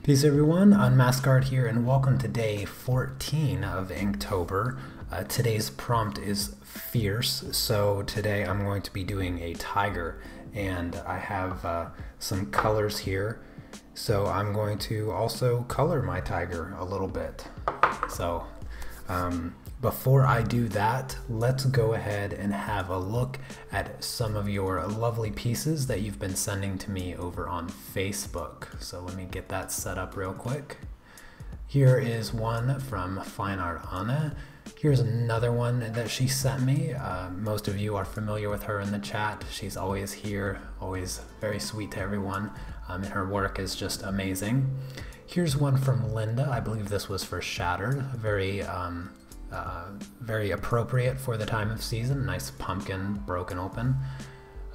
Peace everyone, Unmask here and welcome to day 14 of Inktober. Today's prompt is fierce, so today I'm going to be doing a tiger and I have some colors here. So I'm going to also color my tiger a little bit. So before I do that, let's go ahead and have a look at some of your lovely pieces that you've been sending to me over on Facebook. So let me get that set up real quick. Here is one from Fine Art Anna. Here's another one that she sent me. Most of you are familiar with her in the chat. She's always here, always very sweet to everyone, and her work is just amazing. Here's one from Linda. I believe this was for Shattered. Very appropriate for the time of season. Nice pumpkin broken open.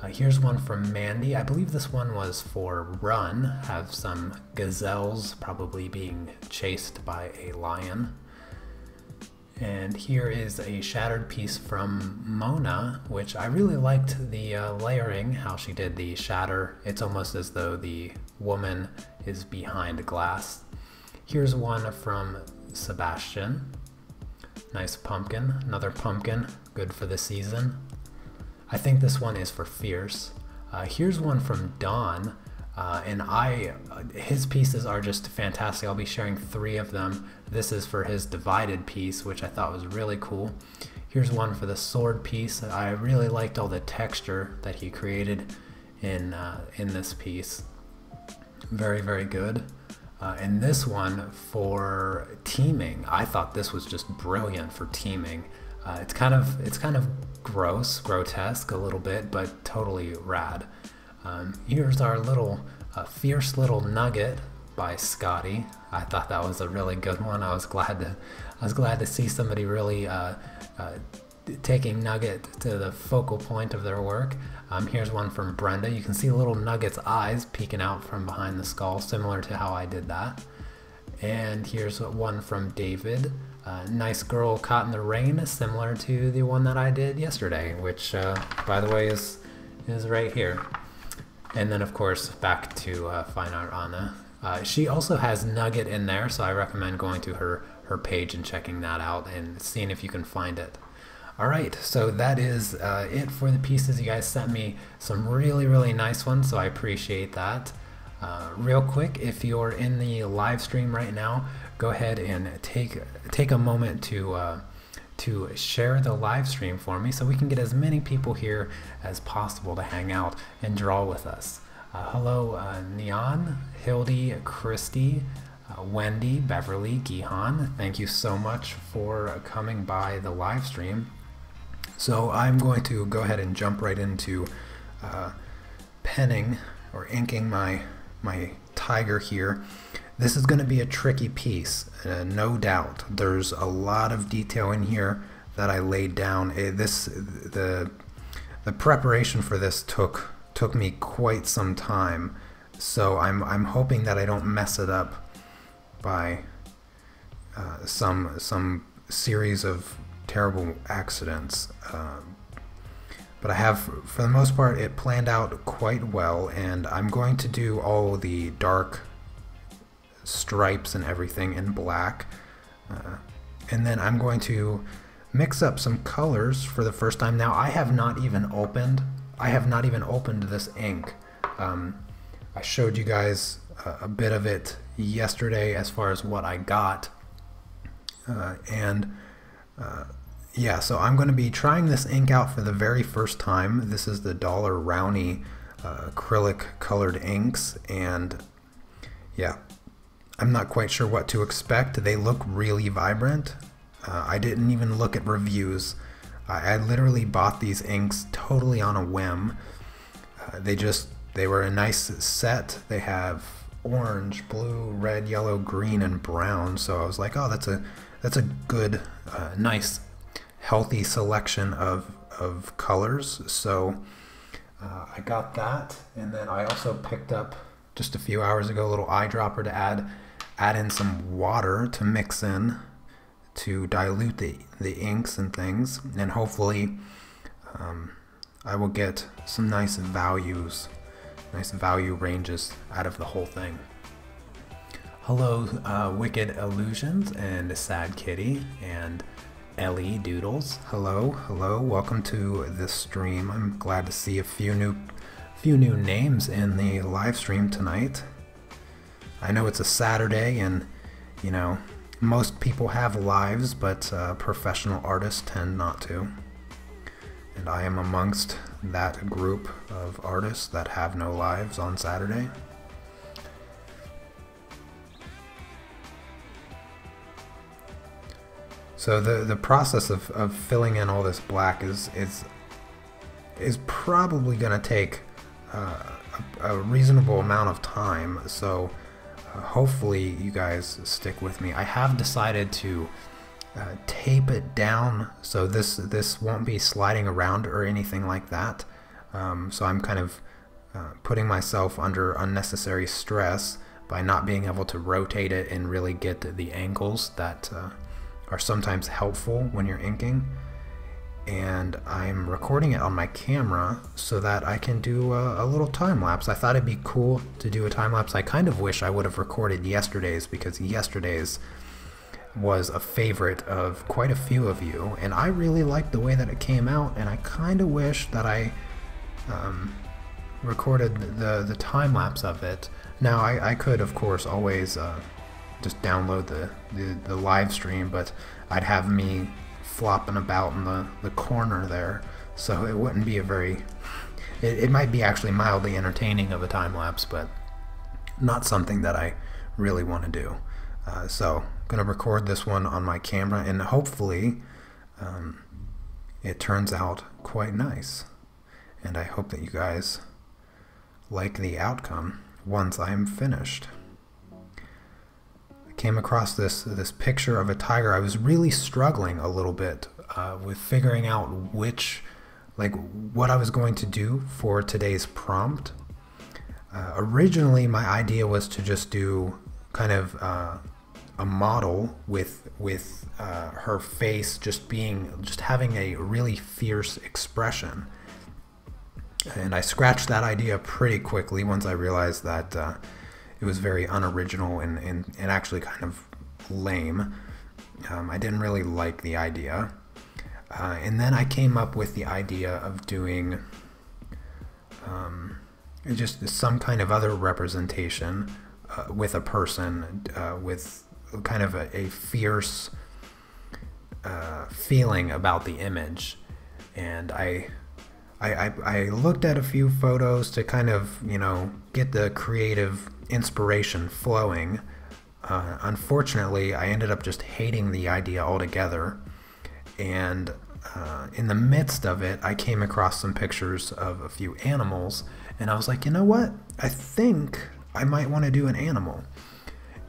Here's one from Mandy. I believe this one was for Run. Have some gazelles probably being chased by a lion. And here is a shattered piece from Mona, which I really liked the layering, how she did the shatter. It's almost as though the woman is behind glass. Here's one from Sebastian. Nice pumpkin, another pumpkin, good for the season. I think this one is for Fierce. Here's one from Don, and his pieces are just fantastic. I'll be sharing 3 of them. This is for his divided piece, which I thought was really cool. Here's one for the sword piece. I really liked all the texture that he created in this piece. Very, very good. And this one for teaming. I thought this was just brilliant for teaming. It's kind of gross, grotesque a little bit, but totally rad. Here's our little fierce little nugget by Scotty. I thought that was a really good one. I was glad to see somebody really taking Nugget to the focal point of their work. Here's one from Brenda. You can see little Nugget's eyes peeking out from behind the skull, similar to how I did that. And here's one from David. Nice girl caught in the rain, similar to the one that I did yesterday, which by the way is right here. And then of course back to Fine Art Anna. She also has Nugget in there, so I recommend going to her page and checking that out and seeing if you can find it. Alright, so that is it for the pieces. You guys sent me some really nice ones, so I appreciate that. Real quick, if you're in the live stream right now, go ahead and take a moment to share the live stream for me so we can get as many people here as possible to hang out and draw with us. Hello Neon, Hildy, Christy, Wendy, Beverly, Gihan, thank you so much for coming by the live stream. So I'm going to go ahead and jump right into penning or inking my tiger here. This is going to be a tricky piece, no doubt. There's a lot of detail in here that I laid down. The preparation for this took me quite some time, so I'm hoping that I don't mess it up by some series of terrible accidents, but I have, for the most part, it planned out quite well, and I'm going to do all the dark stripes and everything in black, and then I'm going to mix up some colors for the first time. Now I have not even opened this ink. I showed you guys a bit of it yesterday as far as what I got, yeah, so I'm going to be trying this ink out for the very first time. This is the Dollar Rowney acrylic colored inks, and yeah, I'm not quite sure what to expect. They look really vibrant. I didn't even look at reviews. I literally bought these inks totally on a whim. They were a nice set. They have orange, blue, red, yellow, green, and brown. So I was like, oh, that's a good, nice, healthy selection of colors. So I got that, and then I also picked up just a few hours ago a little eyedropper to add in some water to mix in to dilute the inks and things, and hopefully I will get some nice value ranges out of the whole thing. Hello, Wicked Illusions and Sad Kitty and Ellie Doodles. Hello, hello. Welcome to this stream. I'm glad to see a few new names in the live stream tonight. I know it's a Saturday, and you know most people have lives, but professional artists tend not to. And I am amongst that group of artists that have no lives on Saturday. So the process of filling in all this black is probably going to take a reasonable amount of time. So hopefully you guys stick with me. I have decided to tape it down so this won't be sliding around or anything like that. So I'm kind of putting myself under unnecessary stress by not being able to rotate it and really get the angles that are sometimes helpful when you're inking. And I'm recording it on my camera so that I can do a little time lapse. I thought it'd be cool to do a time lapse. I kind of wish I would have recorded yesterday's, because yesterday's was a favorite of quite a few of you, and I really liked the way that it came out, and I kind of wish that I recorded the time lapse of it. Now I could of course always just download the live stream, but I'd have me flopping about in the corner there, so it wouldn't be a very it might be actually mildly entertaining of a time lapse, but not something that I really want to do. So I'm gonna record this one on my camera, and hopefully it turns out quite nice, and I hope that you guys like the outcome once I'm finished. Came across this picture of a tiger. I was really struggling a little bit with figuring out what I was going to do for today's prompt. Originally my idea was to just do kind of a model with her face just having a really fierce expression, and I scratched that idea pretty quickly once I realized that it was very unoriginal and actually kind of lame. I didn't really like the idea. And then I came up with the idea of doing just some kind of other representation with a person with kind of a fierce feeling about the image. And I looked at a few photos to kind of, get the creative inspiration flowing. Unfortunately, I ended up just hating the idea altogether, and in the midst of it, I came across some pictures of a few animals, and I was like, you know what? I think I might want to do an animal.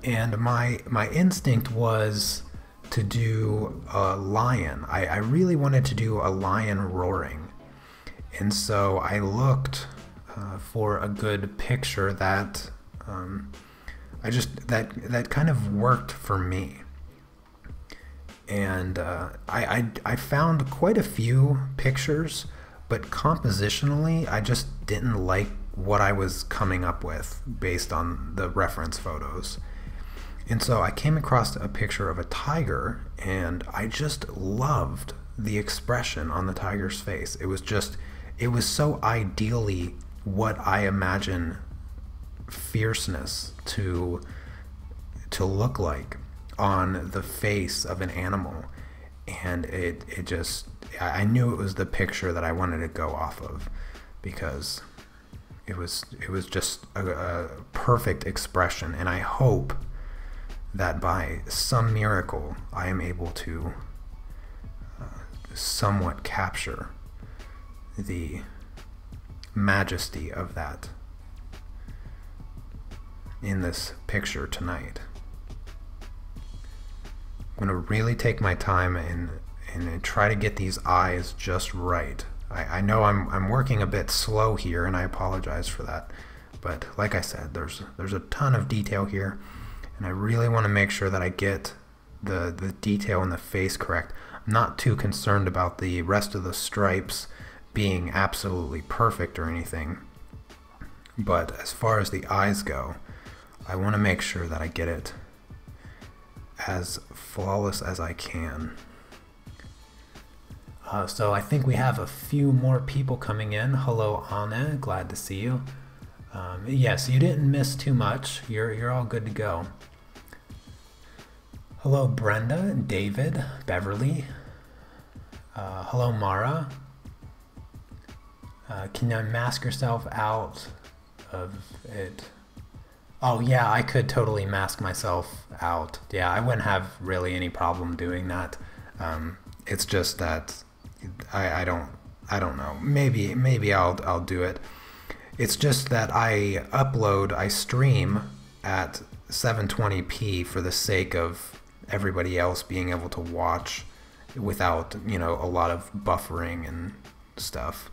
And my instinct was to do a lion. I really wanted to do a lion roaring, and so I looked for a good picture that that kind of worked for me. And I found quite a few pictures, but compositionally I just didn't like what I was coming up with based on the reference photos. And so I came across a picture of a tiger, and I just loved the expression on the tiger's face. It was so ideally what I imagine fierceness to look like on the face of an animal, and I knew it was the picture that I wanted to go off of, because it was just a perfect expression. And I hope that by some miracle I am able to somewhat capture the majesty of that in this picture tonight. I'm going to really take my time and try to get these eyes just right. I know I'm working a bit slow here, and I apologize for that, but like I said, there's a ton of detail here, and I really want to make sure that I get the detail in the face correct. I'm not too concerned about the rest of the stripes being absolutely perfect or anything, but as far as the eyes go, I want to make sure that I get it as flawless as I can. So I think we have a few more people coming in. Hello, Anna. Glad to see you. Yes, you didn't miss too much. You're all good to go. Hello, Brenda, David, Beverly. Hello, Mara. Can you mask yourself out of it? Oh yeah, I could totally mask myself out. Yeah, I wouldn't have really any problem doing that. It's just that I don't know. Maybe I'll do it. It's just that I stream at 720p for the sake of everybody else being able to watch without, you know, a lot of buffering and stuff.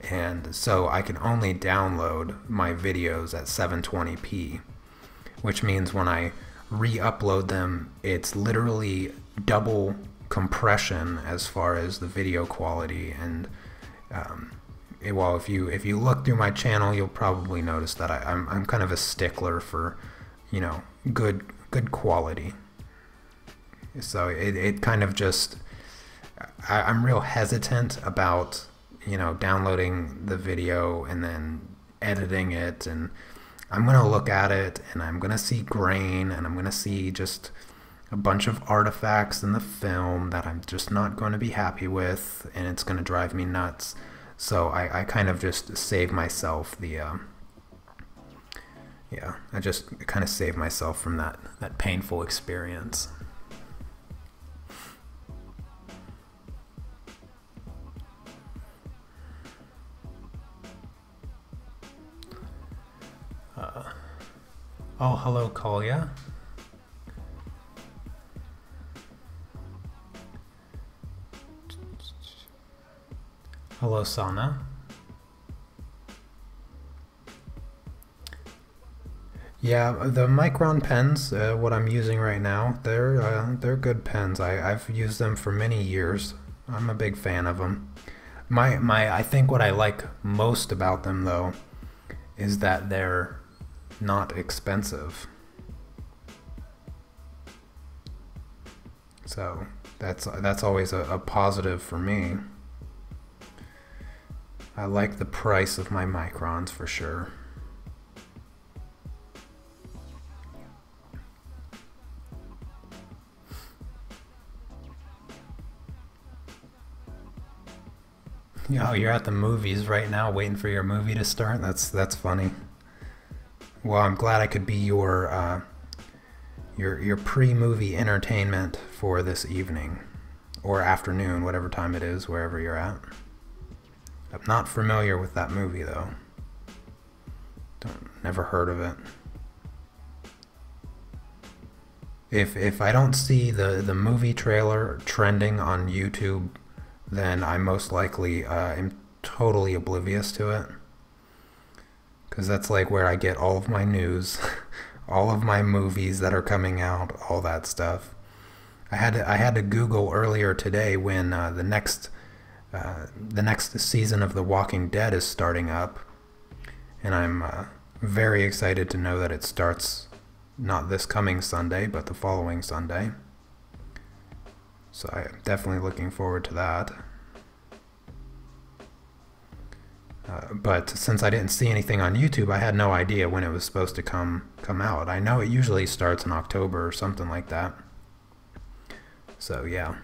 And so I can only download my videos at 720p, which means when I re-upload them, it's literally double compression as far as the video quality. And well, if you look through my channel, you'll probably notice that I'm kind of a stickler for, you know, good quality. So it kind of just, I'm real hesitant about, you know, downloading the video and then editing it, and I'm going to look at it and I'm going to see grain and I'm going to see just a bunch of artifacts in the film that I'm just not going to be happy with, and it's going to drive me nuts. So I kind of just save myself the yeah, I just kind of save myself from that painful experience. Oh, hello, Kolya. Hello, Sana. Yeah, the Micron pens, what I'm using right now, they're good pens. I've used them for many years. I'm a big fan of them. I think what I like most about them, though, is that they're not expensive. So that's always a positive for me. I like the price of my Microns for sure. Oh, you're at the movies right now waiting for your movie to start? That's funny. Well, I'm glad I could be your pre-movie entertainment for this evening or afternoon, whatever time it is, wherever you're at. I'm not familiar with that movie though. Never heard of it. If I don't see the movie trailer trending on YouTube, then I most likely am totally oblivious to it. Because that's like where I get all of my news, all of my movies that are coming out, all that stuff. I had to Google earlier today when the next season of The Walking Dead is starting up, and I'm very excited to know that it starts not this coming Sunday, but the following Sunday. So I'm definitely looking forward to that. But since I didn't see anything on YouTube, I had no idea when it was supposed to come out. I know it usually starts in October or something like that. So yeah.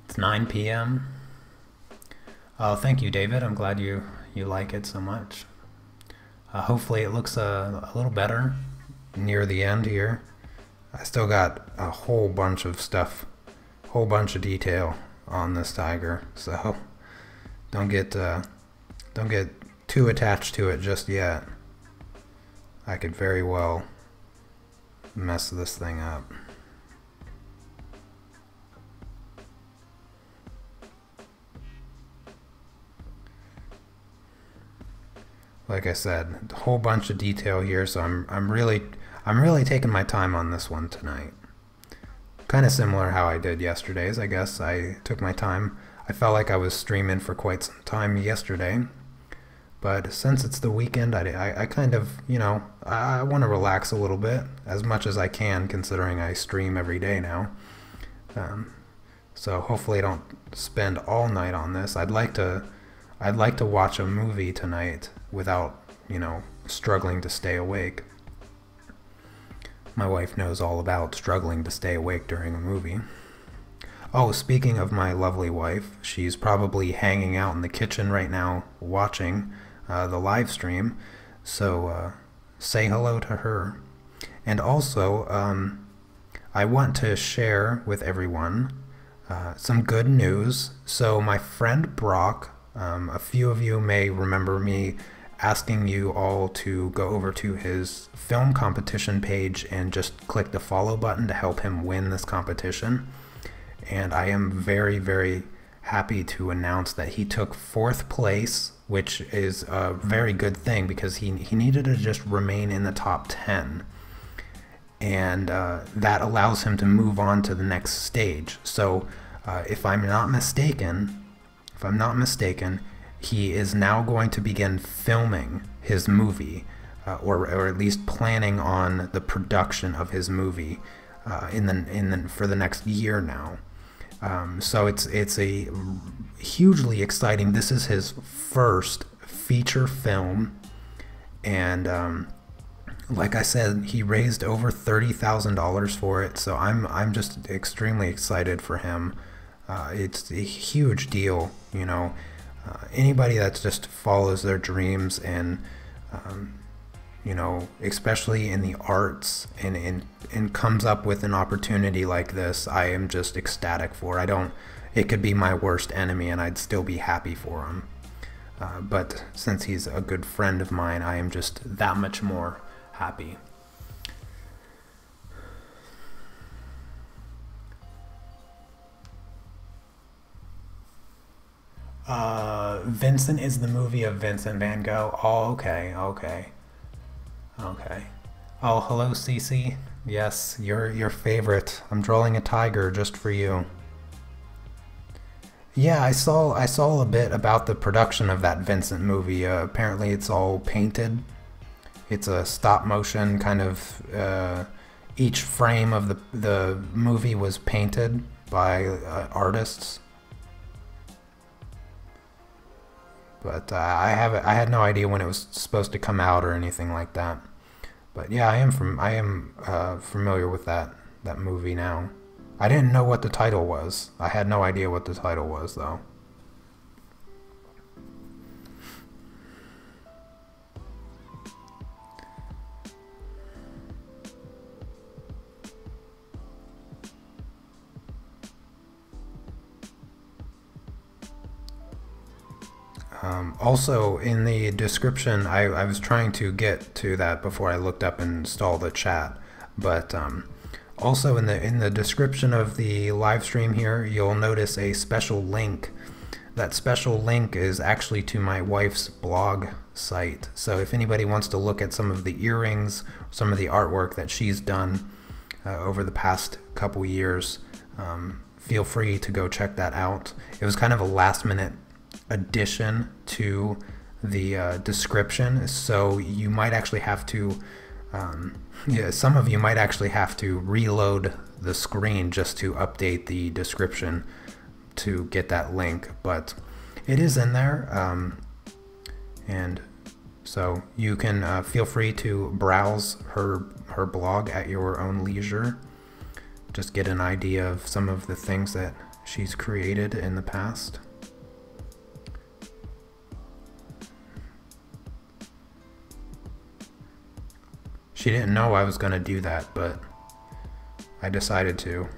It's 9 p.m. Oh, thank you, David. I'm glad you like it so much. Hopefully it looks a little better near the end here. I still got a whole bunch of stuff, whole bunch of detail on this tiger, so don't get too attached to it just yet. I could very well mess this thing up. Like I said, a whole bunch of detail here, so I'm really taking my time on this one tonight. Kind of similar how I did yesterday's, I guess. I took my time. I felt like I was streaming for quite some time yesterday. But since it's the weekend, I kind of, I want to relax a little bit, as much as I can, considering I stream every day now. So hopefully I don't spend all night on this. I'd like to watch a movie tonight without, struggling to stay awake. My wife knows all about struggling to stay awake during a movie. Oh, speaking of my lovely wife, she's probably hanging out in the kitchen right now watching the live stream, so say hello to her. And also, I want to share with everyone some good news. So my friend Brock, a few of you may remember me asking you all to go over to his film competition page and just click the follow button to help him win this competition. And I am very, very happy to announce that he took 4th place, which is a very good thing because he needed to just remain in the top 10. And that allows him to move on to the next stage. So if I'm not mistaken, he is now going to begin filming his movie, or at least planning on the production of his movie for the next year now. So it's a hugely exciting. This is his first feature film, and like I said, he raised over $30,000 for it. So I'm just extremely excited for him. It's a huge deal, anybody that just follows their dreams and especially in the arts and comes up with an opportunity like this, I am just ecstatic for. It could be my worst enemy and I'd still be happy for him. But since he's a good friend of mine, I am just that much more happy. Vincent is the movie of Vincent van Gogh. Oh, okay. Oh, hello, Cece. Yes, your favorite. I'm drawing a tiger just for you. Yeah, I saw a bit about the production of that Vincent movie. Apparently, it's all painted. It's a stop motion kind of. Each frame of the movie was painted by artists. But I had no idea when it was supposed to come out or anything like that. But yeah, I am familiar with that movie now. I didn't know what the title was. I had no idea what the title was though. Also, in the description, I was trying to get to that before I looked up and installed the chat, but also in the description of the live stream here, you'll notice a special link. That special link is actually to my wife's blog site. So if anybody wants to look at some of the earrings, some of the artwork that she's done over the past couple years, feel free to go check that out. It was kind of a last-minute addition to the description, so you might actually have to some of you might actually have to reload the screen just to update the description to get that link, but it is in there, and so you can feel free to browse her blog at your own leisure. Just get an idea of some of the things that she's created in the past. She didn't know I was going to do that, but I decided to.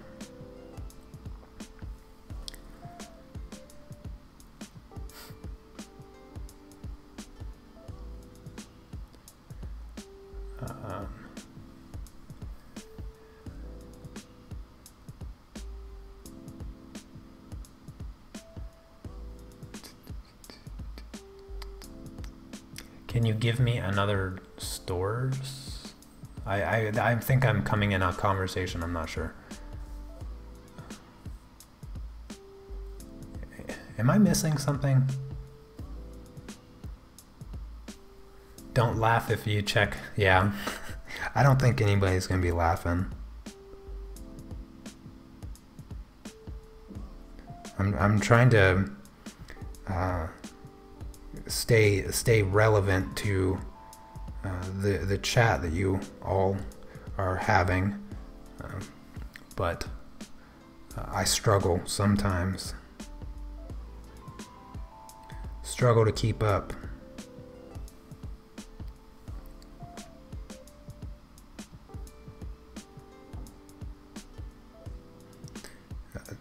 Can you give me another stores? I think I'm coming in on conversation, I'm not sure. Am I missing something? Don't laugh if you check. Yeah. I don't think anybody's gonna be laughing. I'm trying to stay relevant to the chat that you all are having, but I struggle sometimes. Struggle to keep up.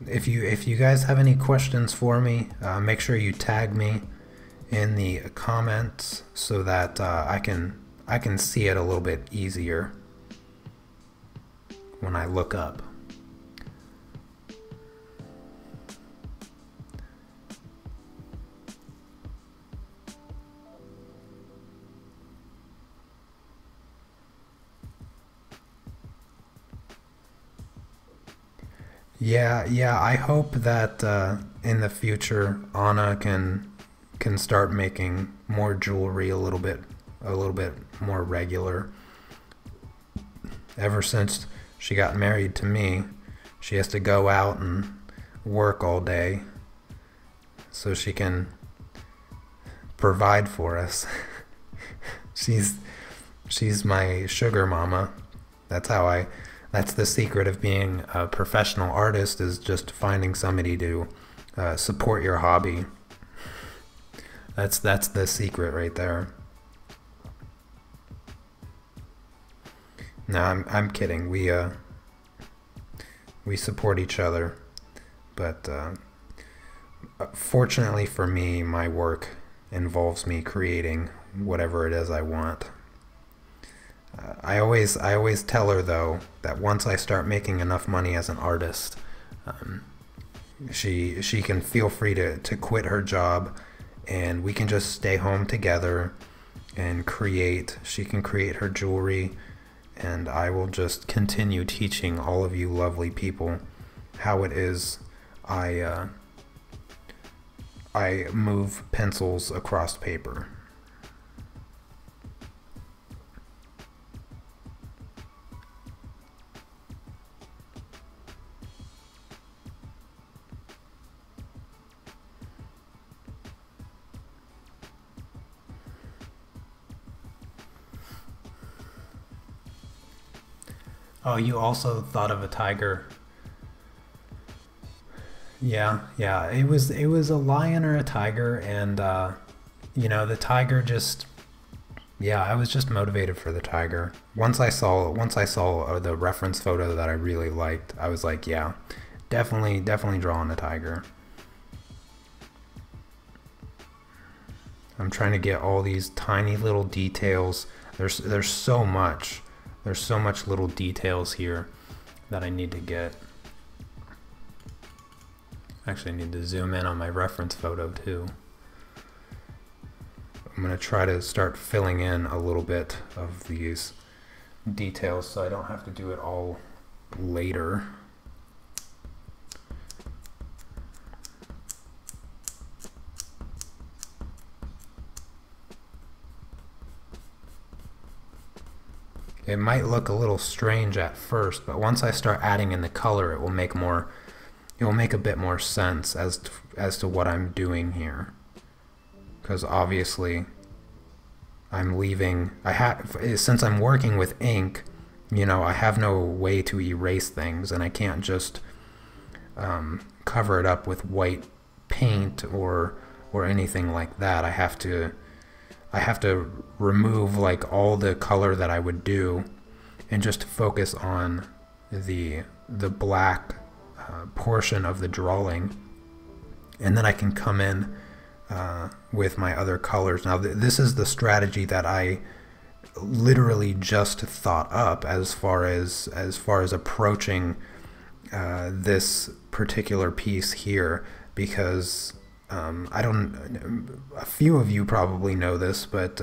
If you guys have any questions for me, make sure you tag me in the comments so that I can see it a little bit easier when I look up. Yeah, I hope that in the future Anna can start making more jewelry a little bit more regular. Ever since she got married to me, she has to go out and work all day so she can provide for us. She's my sugar mama. That's the secret of being a professional artist, is just finding somebody to support your hobby. That's the secret right there. No, I'm kidding. We support each other, but fortunately for me, my work involves me creating whatever it is I want. I always tell her though that once I start making enough money as an artist, she can feel free to quit her job, and we can just stay home together and create. She can create her jewelry, and I will just continue teaching all of you lovely people how it is I move pencils across paper. Oh, you also thought of a tiger. Yeah. It was a lion or a tiger, and the tiger just. Yeah, I was just motivated for the tiger. Once I saw the reference photo that I really liked, I was like, yeah, definitely drawing a tiger. I'm trying to get all these tiny little details. There's so much. There's so much little details here that I need to get. Actually, I need to zoom in on my reference photo too. I'm going to try to start filling in a little bit of these details so I don't have to do it all later. It might look a little strange at first, but once I start adding in the color, it will make a bit more sense as to what I'm doing here. Because obviously since I'm working with ink, I have no way to erase things, and I can't just cover it up with white paint or anything like that. I have to remove like all the color that I would do and just focus on the black portion of the drawing, and then I can come in with my other colors. Now this is the strategy that I literally just thought up as far as approaching this particular piece here, because a few of you probably know this, but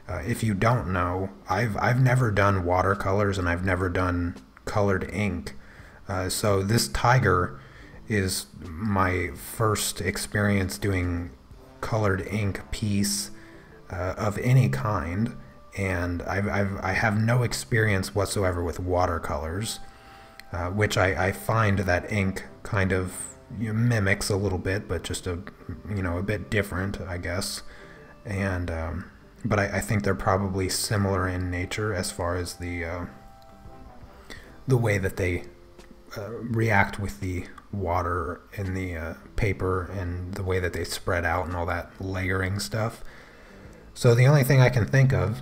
If you don't know, I've never done watercolors and I've never done colored ink. So this tiger is my first experience doing colored ink piece of any kind, and I have no experience whatsoever with watercolors, which I find that ink kind of mimics a little bit, but just a bit different, I guess. And but I think they're probably similar in nature as far as the way that they react with the water in the paper and the way that they spread out and all that layering stuff. So the only thing I can think of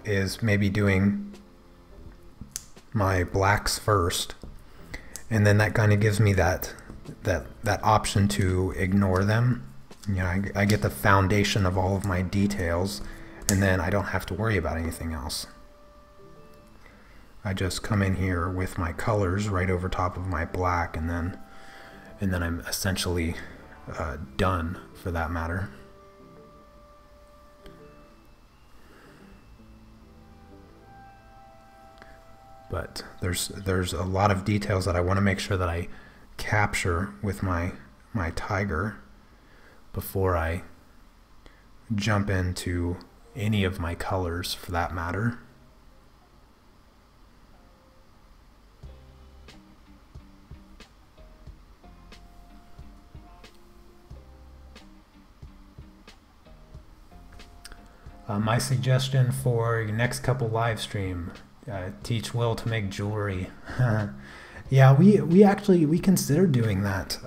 is maybe doing my blacks first, and then that kind of gives me that option to ignore them. I get the foundation of all of my details, and then I don't have to worry about anything else. I just come in here with my colors right over top of my black, and then I'm essentially done for that matter. But there's a lot of details that I want to make sure that I capture with my tiger before I jump into any of my colors for that matter. My suggestion for your next couple live stream, teach Will to make jewelry. Yeah, we considered doing that.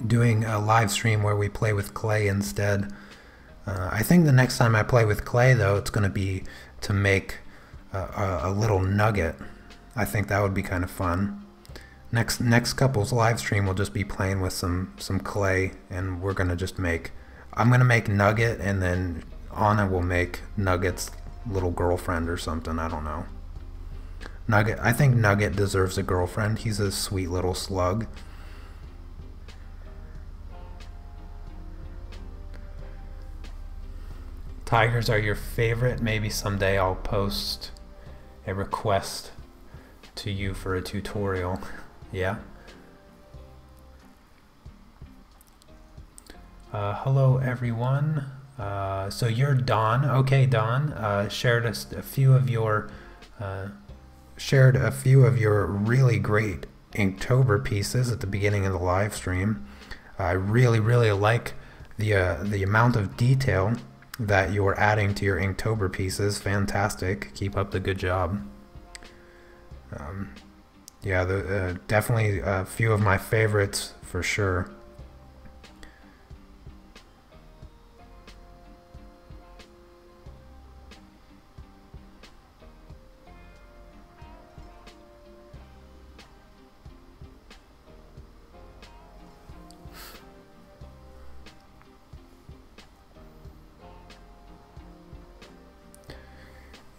Doing a live stream where we play with clay instead. I think the next time I play with clay, though, it's going to be to make a little nugget. I think that would be kind of fun. Next couple's live stream will just be playing with some clay, and we're going to just make... I'm going to make Nugget, and then Anna will make Nugget's little girlfriend or something. I don't know. Nugget. I think Nugget deserves a girlfriend. He's a sweet little slug. Tigers are your favorite. Maybe someday I'll post a request to you for a tutorial. Yeah. Hello everyone. So you're Don. Okay, Don. Shared a few of your really great Inktober pieces at the beginning of the live stream. I really like the amount of detail that you're adding to your Inktober pieces. Fantastic. Keep up the good job. Yeah, definitely a few of my favorites for sure.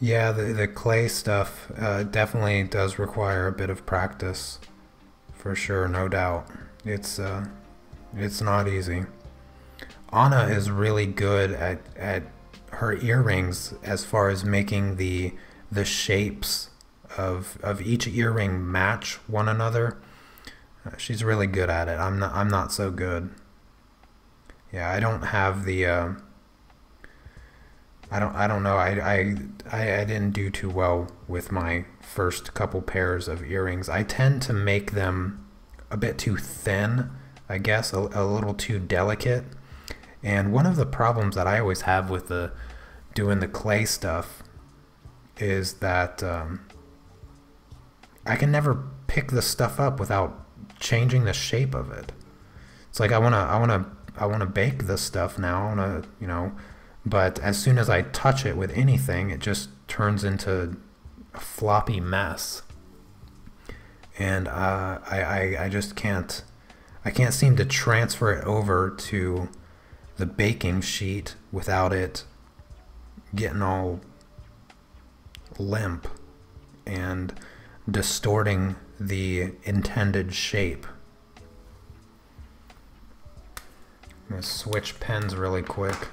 Yeah, the clay stuff definitely does require a bit of practice, for sure, no doubt. It's not easy. Anna is really good at her earrings as far as making the shapes of each earring match one another. She's really good at it. I'm not so good. Yeah, I don't have the I don't know. I didn't do too well with my first couple pairs of earrings. I tend to make them a bit too thin, I guess, a little too delicate. And one of the problems that I always have with doing the clay stuff is that I can never pick the stuff up without changing the shape of it. It's like I wanna bake this stuff now. I wanna, but as soon as I touch it with anything, it just turns into a floppy mess. And I just can't seem to transfer it over to the baking sheet without it getting all limp and distorting the intended shape. I'm gonna switch pens really quick.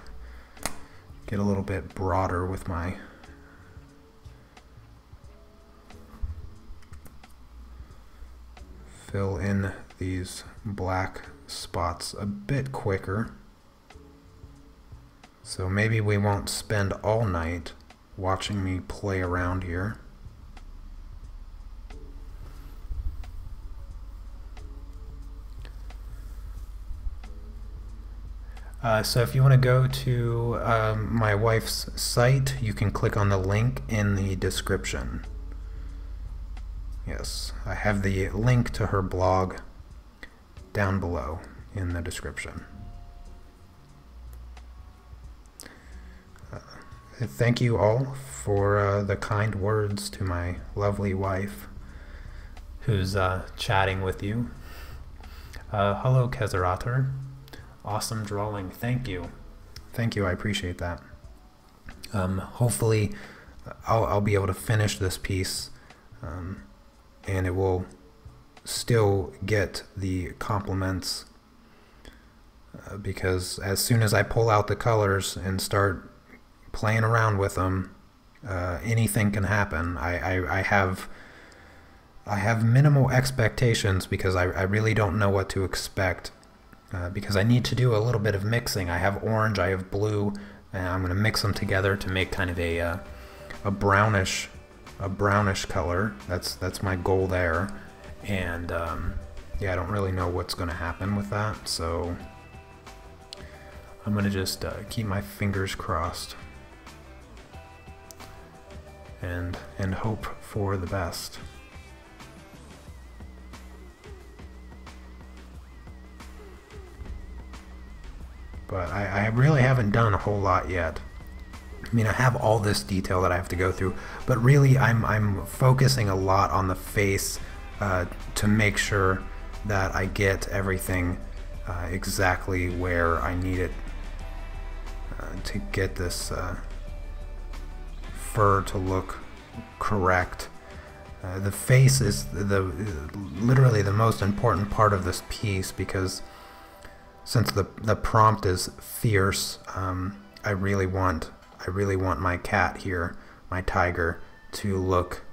get a little bit broader with my fill in these black spots a bit quicker. So maybe we won't spend all night watching me play around here. So if you want to go to my wife's site, you can click on the link in the description. Yes, I have the link to her blog down below in the description. Thank you all for the kind words to my lovely wife who's chatting with you. Hello, Kezerator. Awesome drawing. Thank you. Thank you. I appreciate that. Hopefully I'll be able to finish this piece and it will still get the compliments because as soon as I pull out the colors and start playing around with them, anything can happen. I have minimal expectations because I really don't know what to expect. Because I need to do a little bit of mixing. I have orange, I have blue, and I'm going to mix them together to make kind of a brownish color. That's my goal there. And yeah, I don't really know what's going to happen with that, so I'm going to just keep my fingers crossed and hope for the best. But I really haven't done a whole lot yet. I mean, I have all this detail that I have to go through, but really I'm focusing a lot on the face to make sure that I get everything exactly where I need it to get this fur to look correct. The face is literally the most important part of this piece because since the prompt is fierce, I really want my cat here, my tiger, to look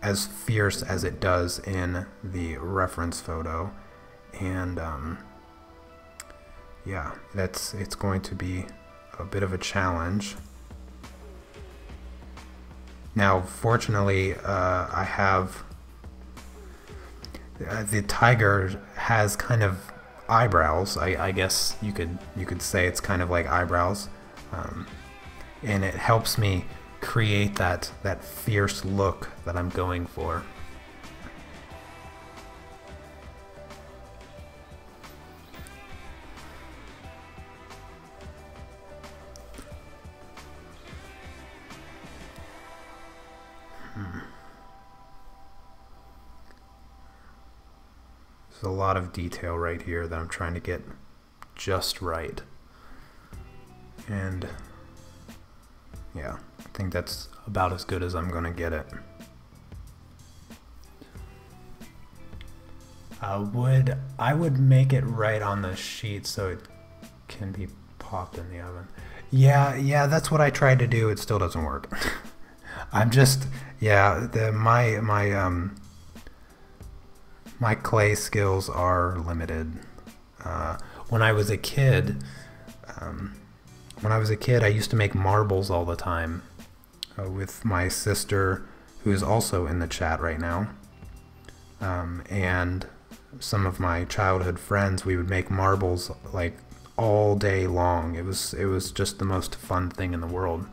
as fierce as it does in the reference photo, and yeah, it's going to be a bit of a challenge. Now, fortunately, I have the tiger has kind of eyebrows. I guess you could say it's kind of like eyebrows, and it helps me create that fierce look that I'm going for. There's a lot of detail right here that I'm trying to get just right. And yeah, I think that's about as good as I'm gonna get it. I would make it right on the sheet so it can be popped in the oven. Yeah, that's what I tried to do. It still doesn't work. I'm just, yeah, my clay skills are limited. When I was a kid, I used to make marbles all the time with my sister, who is also in the chat right now, and some of my childhood friends. We would make marbles like all day long. It was just the most fun thing in the world.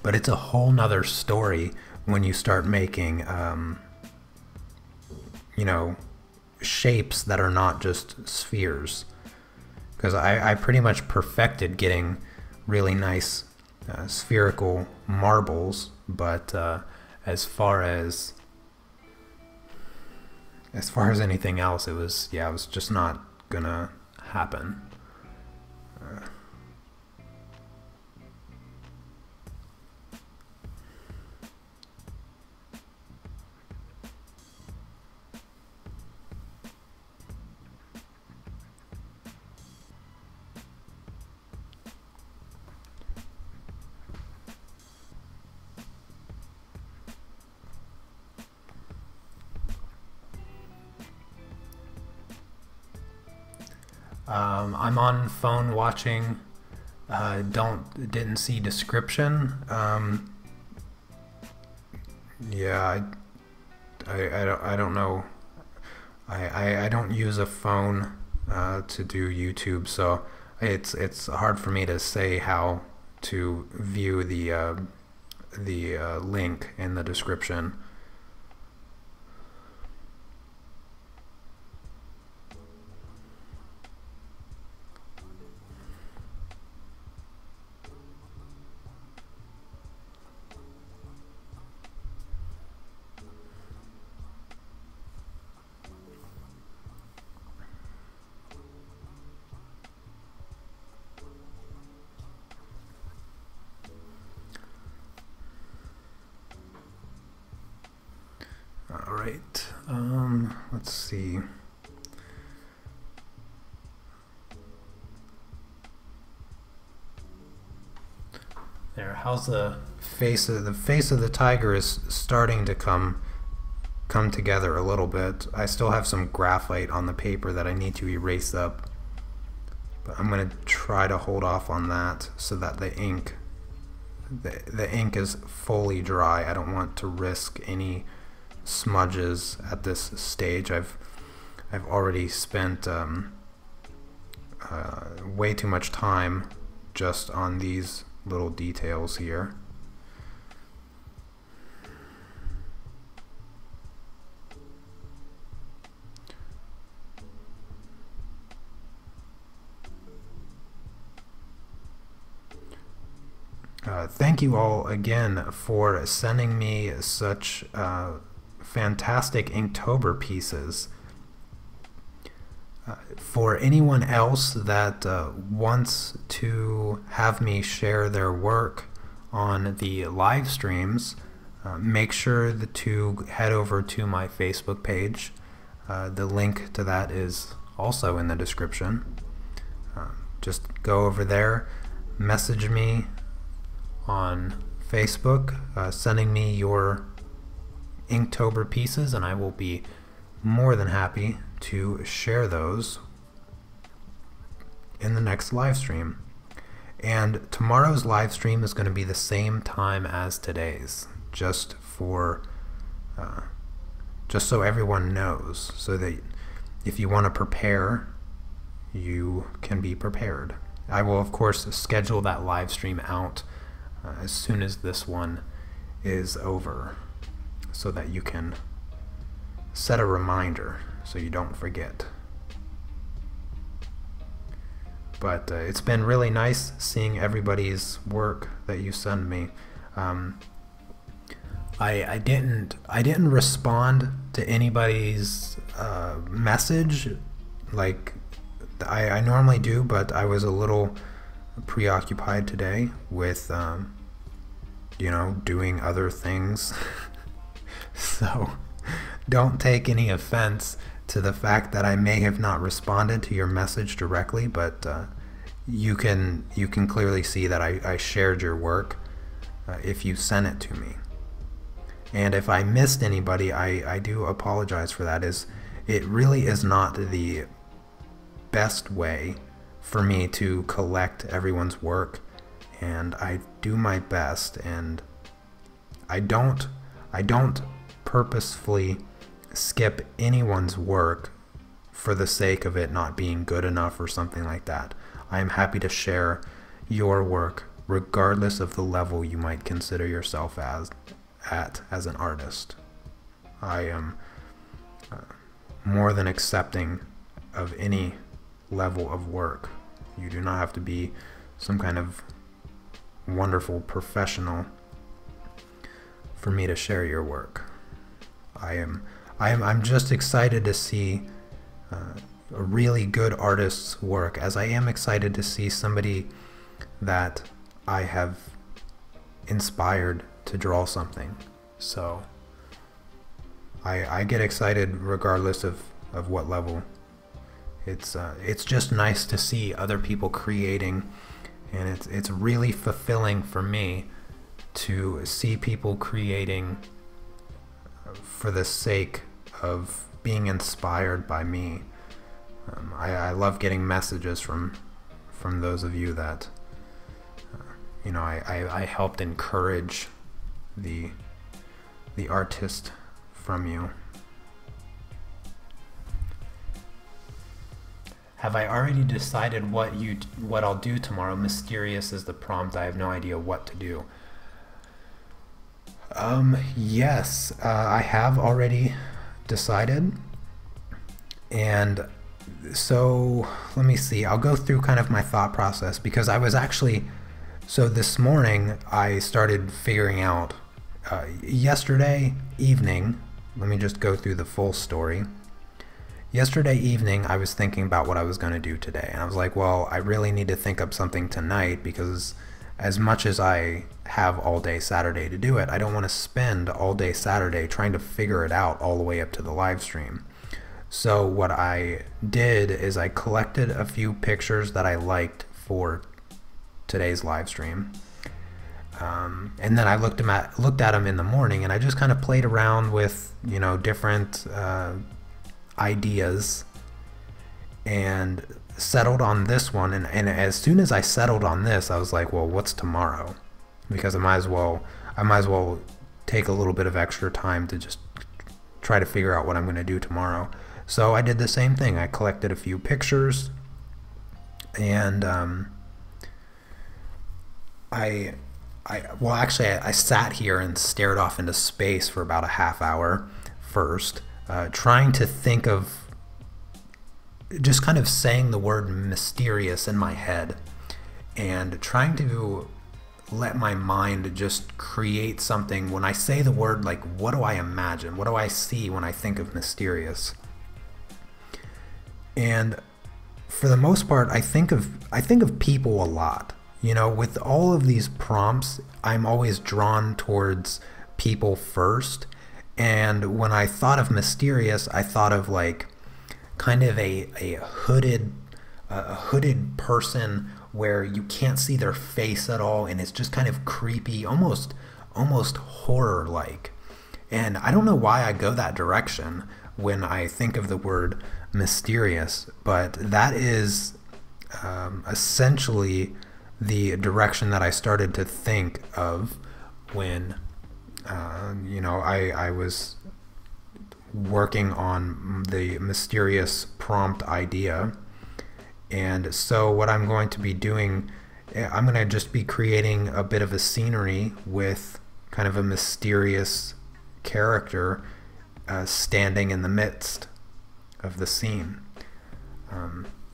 But it's a whole nother story when you start making you know, shapes that are not just spheres, because I pretty much perfected getting really nice spherical marbles, but as far as anything else, it was just not gonna happen. I'm on phone watching. Didn't see description. Yeah, I don't know. I don't use a phone to do YouTube, so it's hard for me to say how to view the link in the description. All right, let's see. There, how's the face of the tiger is starting to come together a little bit. I still have some graphite on the paper that I need to erase up, but I'm going to try to hold off on that so that the ink is fully dry. I don't want to risk any smudges at this stage. I've already spent way too much time just on these little details here. Thank you all again for sending me such fantastic Inktober pieces. For anyone else that wants to have me share their work on the live streams, make sure to head over to my Facebook page. The link to that is also in the description. Just go over there, message me on Facebook, sending me your Inktober pieces, and I will be more than happy to share those in the next live stream. And tomorrow's live stream is going to be the same time as today's, just so everyone knows, so that if you want to prepare, you can be prepared. I will of course schedule that live stream out as soon as this one is over, so that you can set a reminder so you don't forget. But it's been really nice seeing everybody's work that you send me. I didn't respond to anybody's message like I normally do, but I was a little preoccupied today with you know, doing other things. So don't take any offense to the fact that I may have not responded to your message directly, but you can clearly see that I shared your work if you sent it to me. And if I missed anybody, I do apologize for that. It really is not the best way for me to collect everyone's work, and I do my best, and I don't purposefully skip anyone's work for the sake of it not being good enough or something like that. I am happy to share your work regardless of the level you might consider yourself as an artist. I am more than accepting of any level of work. You do not have to be some kind of wonderful professional for me to share your work. I'm just excited to see a really good artist's work, as I am excited to see somebody that I have inspired to draw something. So I get excited regardless of what level. It's just nice to see other people creating, and it's really fulfilling for me to see people creating for the sake of being inspired by me. I love getting messages from those of you that you know, I helped encourage the artist from you. Have I already decided what I'll do tomorrow? Mysterious is the prompt. I have no idea what to do. Yes, I have already decided. And so let me see. I'll go through kind of my thought process, because I was actually, so this morning I started figuring out, yesterday evening, let me just go through the full story. Yesterday evening, I was thinking about what I was going to do today, and I was like, well, I really need to think up something tonight, because as much as I have all day Saturday to do it, I don't want to spend all day Saturday trying to figure it out all the way up to the live stream. So what I did is I collected a few pictures that I liked for today's live stream. And then I looked at them in the morning, and I just kind of played around with, you know, different ideas, and settled on this one. And as soon as I settled on this, I was like, well, what's tomorrow? Because I might as well take a little bit of extra time to just try to figure out what I'm going to do tomorrow. So I did the same thing. I collected a few pictures, and I sat here and stared off into space for about a half hour first, trying to think of, just kind of saying the word mysterious in my head, and trying to let my mind just create something. When I say the word, like, what do I imagine? What do I see when I think of mysterious? And for the most part, I think of people a lot. You know, with all of these prompts, I'm always drawn towards people first. And when I thought of mysterious, I thought of like kind of a hooded person where you can't see their face at all, and it's just kind of creepy, almost horror-like. And I don't know why I go that direction when I think of the word mysterious, but that is essentially the direction that I started to think of when you know, I was working on the mysterious prompt idea. And so what I'm going to be doing, I'm going to just be creating a bit of a scenery with kind of a mysterious character standing in the midst of the scene.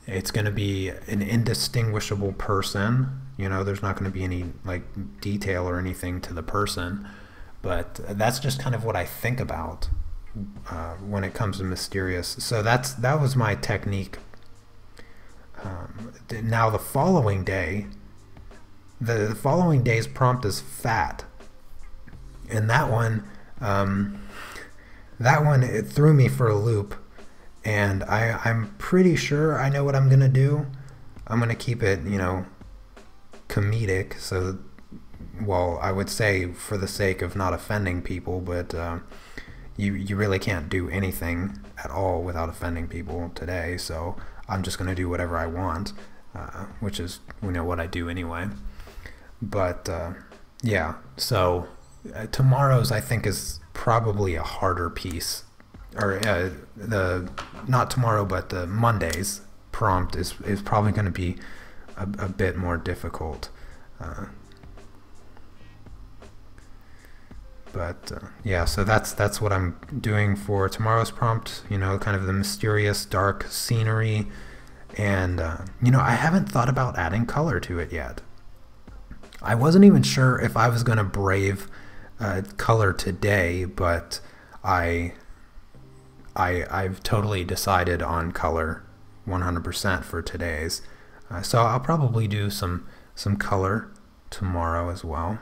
It's going to be an indistinguishable person. You know, there's not going to be any like detail or anything to the person, but that's just kind of what I think about when it comes to mysterious. So that was my technique. Now the following day, the following day's prompt is fat, and that one it threw me for a loop. And I'm pretty sure I know what I'm going to do. I'm going to keep it, you know, comedic. So, well, I would say for the sake of not offending people, but you really can't do anything at all without offending people today. So I'm just going to do whatever I want, which is, you know, what I do anyway. But, yeah, so tomorrow's, I think, is probably a harder piece. Or not tomorrow, but the Monday's prompt is probably going to be a bit more difficult. But yeah, so that's what I'm doing for tomorrow's prompt. You know, kind of the mysterious dark scenery, and you know, I haven't thought about adding color to it yet. I wasn't even sure if I was going to brave color today, but I've totally decided on color 100% for today's. So I'll probably do some color tomorrow as well.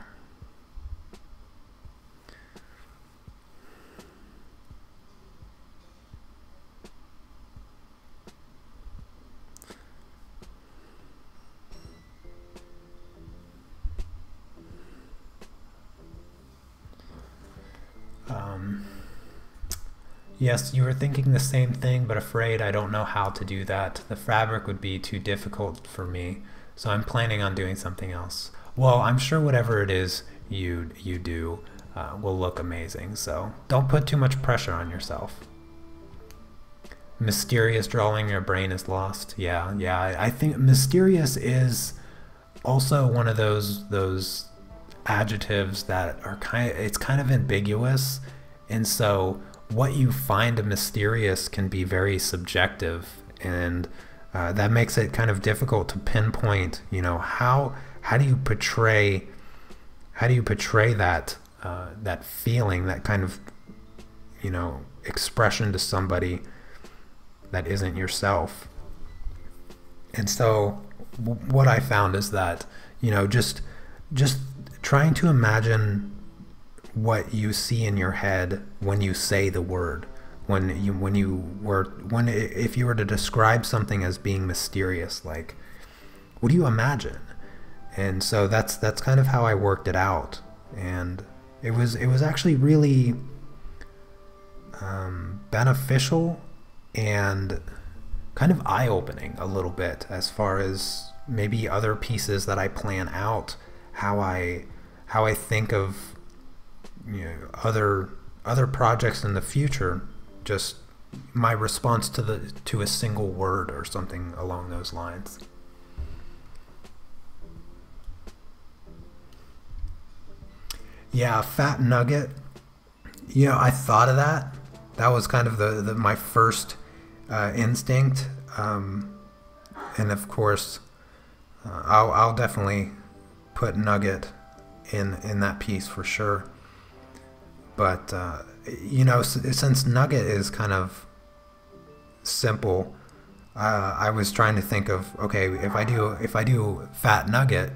Yes, you were thinking the same thing, but afraid I don't know how to do that. The fabric would be too difficult for me, so I'm planning on doing something else. Well, I'm sure whatever it is you do will look amazing, so don't put too much pressure on yourself. Mysterious drawing, your brain is lost. Yeah, I think mysterious is also one of those adjectives that are it's kind of ambiguous, and so what you find mysterious can be very subjective, and that makes it kind of difficult to pinpoint, you know, how do you portray that that feeling, that kind of, you know, expression to somebody that isn't yourself. And so what I found is that, you know, just trying to imagine what you see in your head when you say the word, if you were to describe something as being mysterious, like, what do you imagine? And so that's kind of how I worked it out, and it was actually really beneficial and kind of eye-opening a little bit, as far as maybe other pieces that I plan out, how I think of, you know, other projects in the future, just my response to a single word or something along those lines. Yeah, fat nugget. You know, I thought of that. That was kind of my first instinct, and of course, I'll definitely put nugget in that piece for sure. But you know, since nugget is kind of simple, I was trying to think of, okay, if I do fat nugget,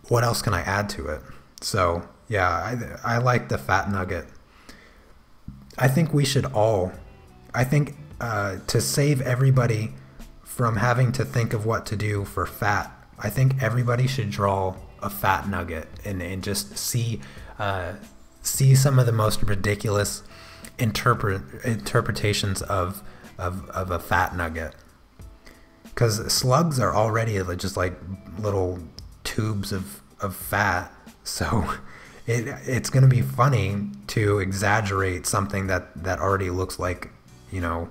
what else can I add to it? So yeah, I like the fat nugget. I think to save everybody from having to think of what to do for fat, I think everybody should draw a fat nugget and just see some of the most ridiculous interpretations of a fat nugget. Because slugs are already just like little tubes of fat, so it's going to be funny to exaggerate something that already looks like, you know,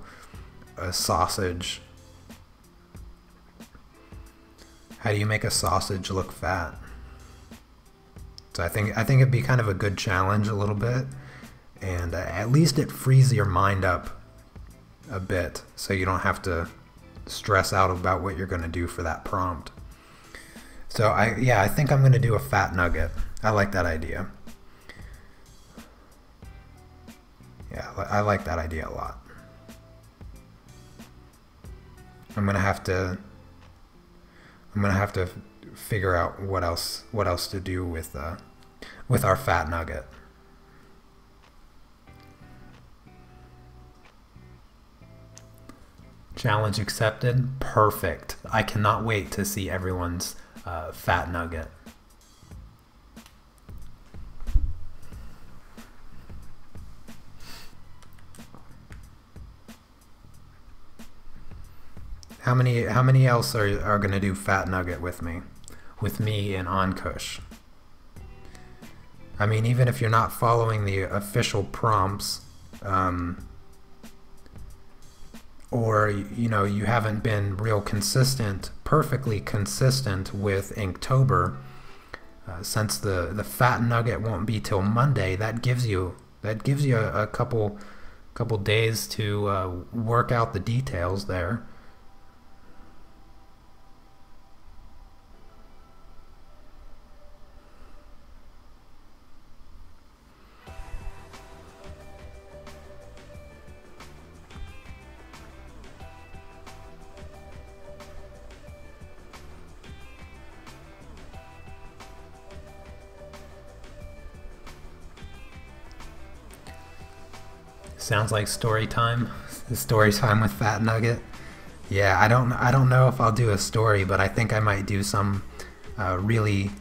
a sausage. How do you make a sausage look fat? So I think it'd be kind of a good challenge a little bit, and at least it frees your mind up a bit, so you don't have to stress out about what you're going to do for that prompt. So I think I'm going to do a fat nugget. I like that idea. Yeah, I like that idea a lot. I'm gonna have to figure out what else to do with our fat nugget. Challenge accepted. Perfect. I cannot wait to see everyone's fat nugget. How many else are going to do fat nugget with me in Onkush? I mean, even if you're not following the official prompts, or you know, you haven't been perfectly consistent with Inktober, since the fat nugget won't be till Monday, that gives you a couple days to work out the details there. Sounds like story time. Story time with Fat Nugget. Yeah, I don't know if I'll do a story, but I think I might do some really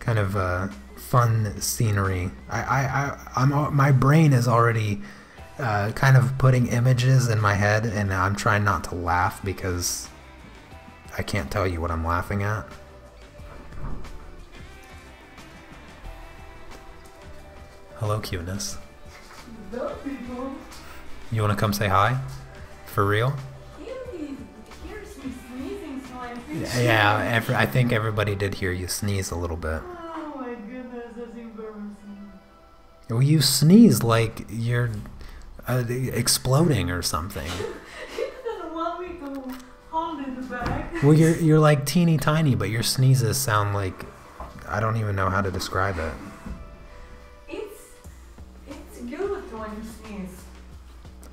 kind of fun scenery. My brain is already kind of putting images in my head, and I'm trying not to laugh because I can't tell you what I'm laughing at. Hello, cuteness. Hello, people. You want to come say hi? For real? He hears me sneezing, so I appreciate Yeah, I think everybody did hear you sneeze a little bit. Oh my goodness, that's embarrassing. Well, you sneeze like you're exploding or something. He doesn't want me to hold in the back. Well, you're like teeny tiny, but your sneezes sound like I don't even know how to describe it. It's good when you sneeze.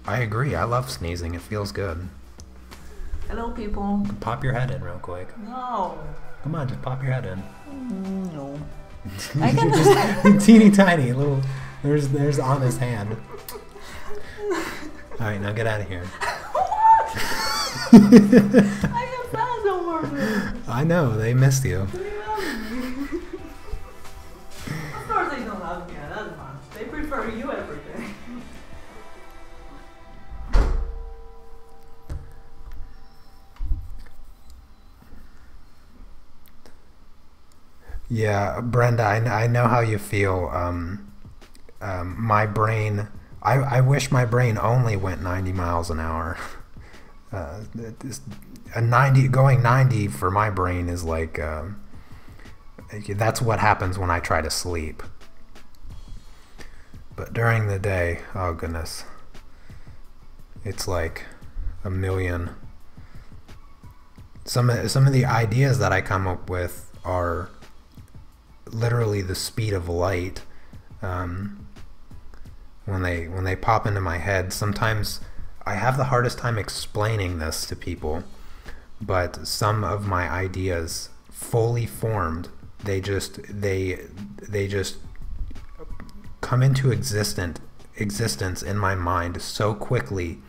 I agree. I love sneezing. It feels good. Hello, people. Pop your head in real quick. No. Come on, just pop your head in. No. I can just teeny tiny little. There's on his hand. All right, now get out of here. I have fans over. I know they missed you. They love me. Of course, they don't love me that much. They prefer you every day. Yeah, Brenda, I know how you feel. My brain, I wish my brain only went 90 miles an hour. Going 90 for my brain is like, that's what happens when I try to sleep. But during the day, oh goodness, it's like a million. Some of the ideas that I come up with are literally the speed of light. When they pop into my head, sometimes I have the hardest time explaining this to people, but some of my ideas fully formed, they just come into existence in my mind so quickly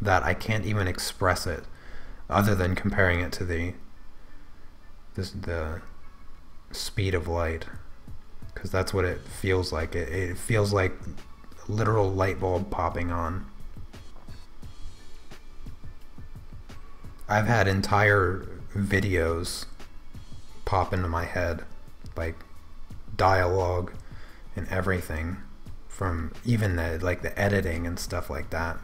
that I can't even express it other than comparing it to the speed of light, because that's what it feels like. It feels like a literal light bulb popping on. I've had entire videos pop into my head, like dialogue and everything, from even the editing and stuff like that.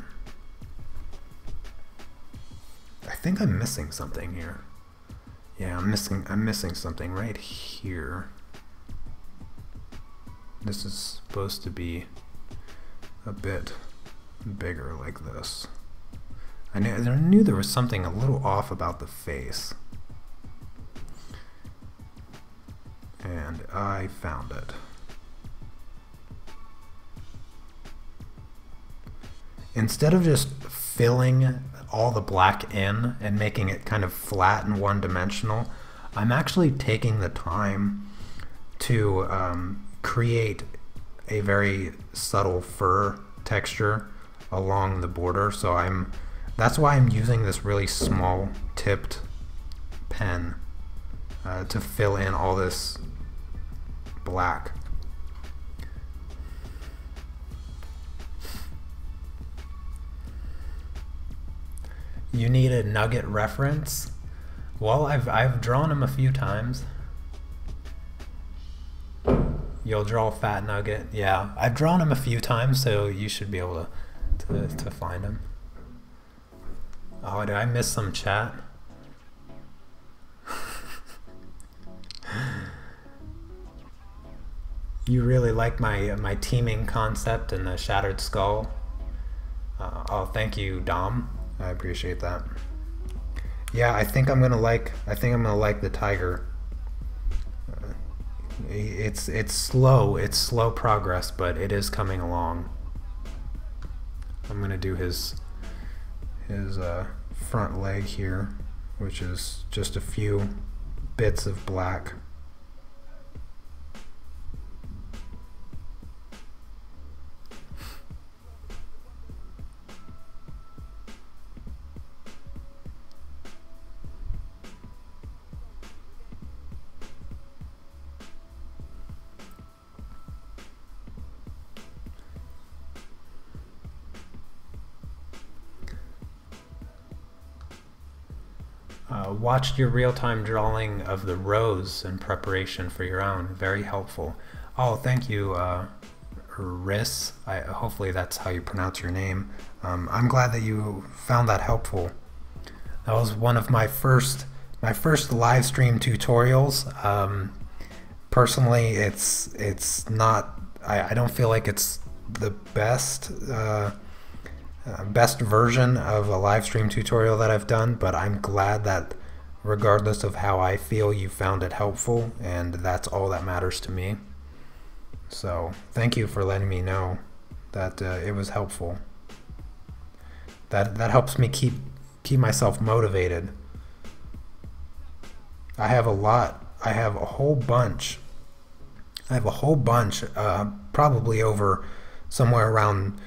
I think I'm missing something here. Yeah, I'm missing something right here. This is supposed to be a bit bigger like this. I knew there was something a little off about the face. And I found it. Instead of just filling all the black in and making it kind of flat and one-dimensional, I'm actually taking the time to create a very subtle fur texture along the border. So that's why I'm using this really small tipped pen to fill in all this black. You need a nugget reference? Well, I've drawn them a few times. You'll draw a fat nugget? Yeah, I've drawn them a few times, so you should be able to find them. Oh, did I miss some chat? You really like my teaming concept and the shattered skull? Oh, thank you, Dom. I appreciate that. Yeah, I think I'm gonna like the tiger. It's slow progress, but it is coming along. I'm gonna do his front leg here, which is just a few bits of black. Watched your real-time drawing of the rose in preparation for your own. Very helpful. Oh, thank you, Riss. Hopefully that's how you pronounce your name. I'm glad that you found that helpful. That was one of my first live stream tutorials. Personally, it's not. I don't feel like it's the best version of a live stream tutorial that I've done, but I'm glad that regardless of how I feel, you found it helpful, and that's all that matters to me. So thank you for letting me know that it was helpful. That helps me keep myself motivated. I have a whole bunch, probably over somewhere around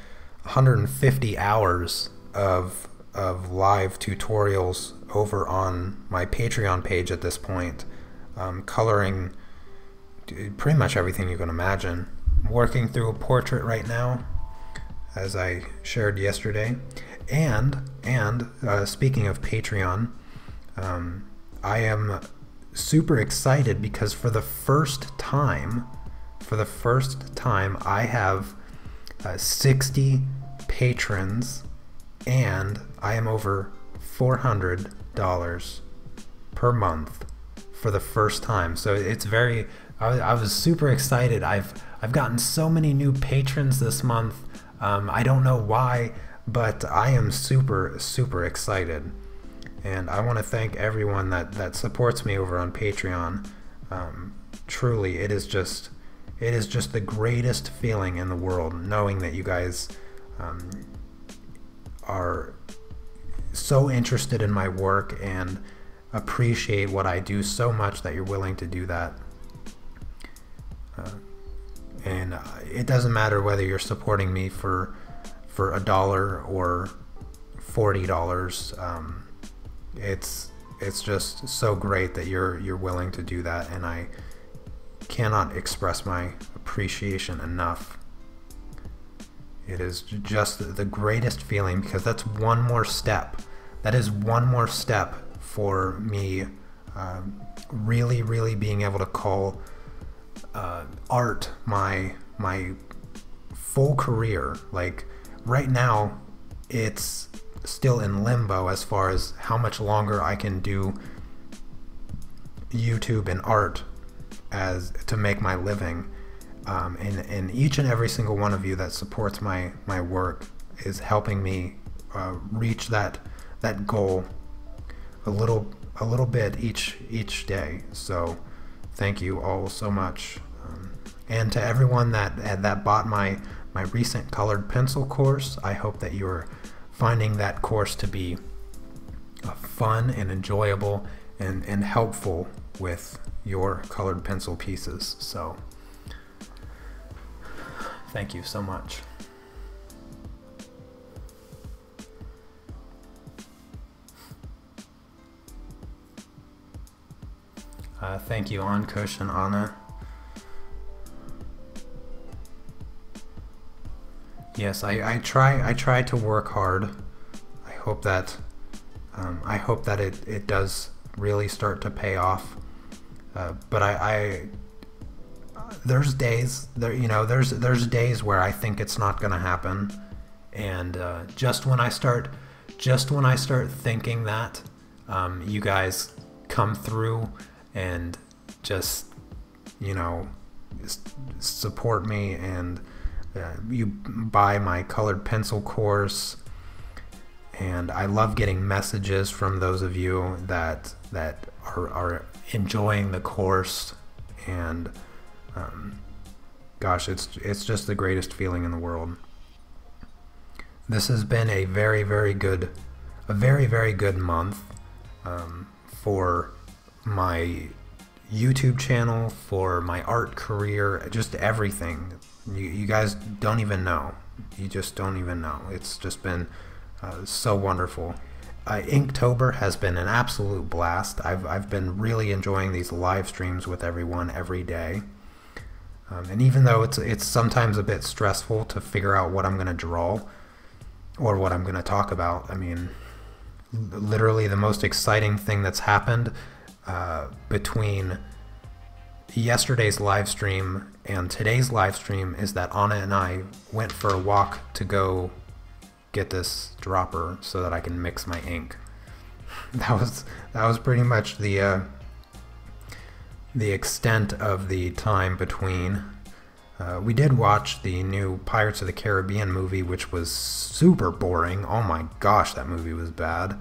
150 hours of live tutorials over on my Patreon page at this point, coloring pretty much everything you can imagine. I'm working through a portrait right now, as I shared yesterday. And speaking of Patreon, I am super excited because for the first time I have 60 patrons, and I am over $400 per month for the first time. So it's very, I was super excited. I've gotten so many new patrons this month. I don't know why, but I am super excited. And I want to thank everyone that supports me over on Patreon. Truly, it is just the greatest feeling in the world, knowing that you guys are so interested in my work and appreciate what I do so much that you're willing to do that. And it doesn't matter whether you're supporting me for $1 or $40. It's just so great that you're willing to do that, and I cannot express my appreciation enough. It is just the greatest feeling, because that's one more step. That is one more step for me really being able to call art my full career. Like right now, it's still in limbo as far as how much longer I can do YouTube and art as to make my living. And each and every single one of you that supports my work is helping me reach that goal a little bit each day. So thank you all so much. And to everyone that bought my recent colored pencil course, I hope that you're finding that course to be fun and enjoyable and helpful with your colored pencil pieces. So thank you so much. Thank you, Ankush and Anna. Yes, I try to work hard. I hope that it does really start to pay off. But there's days there's days where I think it's not gonna happen, and just when I start thinking that, you guys come through and just support me, and you buy my colored pencil course, and I love getting messages from those of you that are enjoying the course, and gosh, it's just the greatest feeling in the world. This has been a very good month for my YouTube channel, for my art career, just everything. You guys don't even know. You just don't even know. It's just been so wonderful. Inktober has been an absolute blast. I've been really enjoying these live streams with everyone every day. And even though it's sometimes a bit stressful to figure out what I'm going to draw or what I'm going to talk about, I mean, literally the most exciting thing that's happened between yesterday's live stream and today's live stream is that Anna and I went for a walk to go get this dropper so that I can mix my ink. That was pretty much the extent of the time between. We did watch the new Pirates of the Caribbean movie, which was super boring. Oh my gosh, that movie was bad.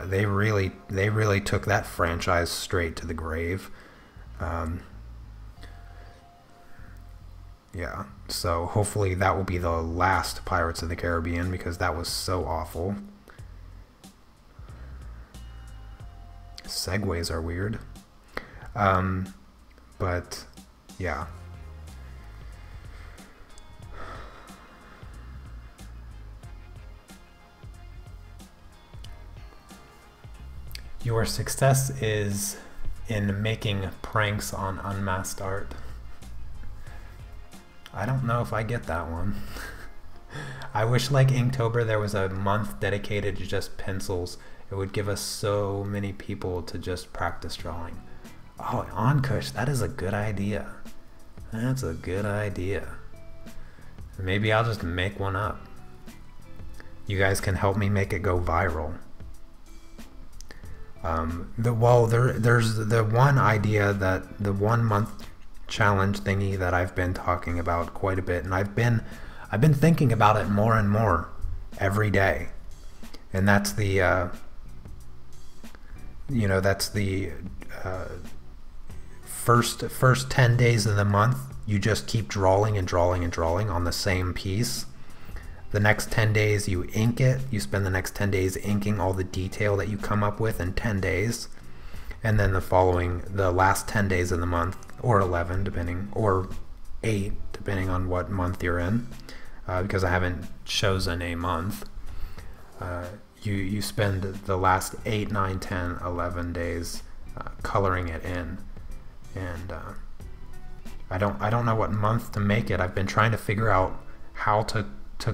They really took that franchise straight to the grave. Yeah, so hopefully that will be the last Pirates of the Caribbean, because that was so awful. Segues are weird. But yeah. Your success is in making pranks on unmasked art. I don't know if I get that one. I wish, like Inktober, there was a month dedicated to just pencils. It would give us so many people to just practice drawing. Oh, Onkush, that is a good idea. That's a good idea. Maybe I'll just make one up. You guys can help me make it go viral. There's the one idea, that the 1 month challenge thingy that I've been talking about quite a bit, and I've been thinking about it more and more every day, and that's the first 10 days of the month you just keep drawing and drawing and drawing on the same piece. The next 10 days you ink it. You spend the next 10 days inking all the detail that you come up with in 10 days. And then the last 10 days of the month, or 11 depending, or 8 depending on what month you're in, because I haven't chosen a month. You spend the last 8, 9, 10, 11 days coloring it in. And I don't know what month to make it. I've been trying to figure out how to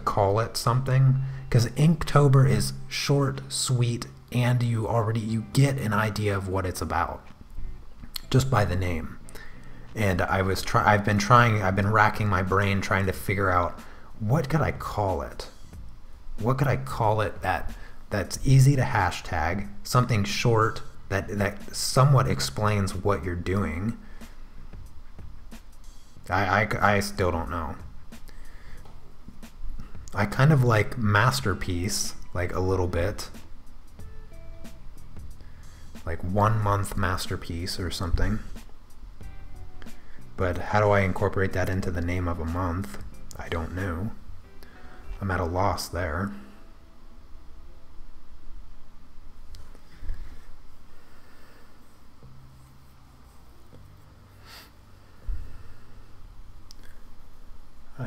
call it something, because Inktober is short, sweet, and you get an idea of what it's about just by the name. And I've been racking my brain trying to figure out what could I call it. What could I call it that's easy to hashtag, something short that somewhat explains what you're doing. I still don't know. I kind of like masterpiece, like a little bit. Like 1 month masterpiece or something. But how do I incorporate that into the name of a month? I don't know. I'm at a loss there.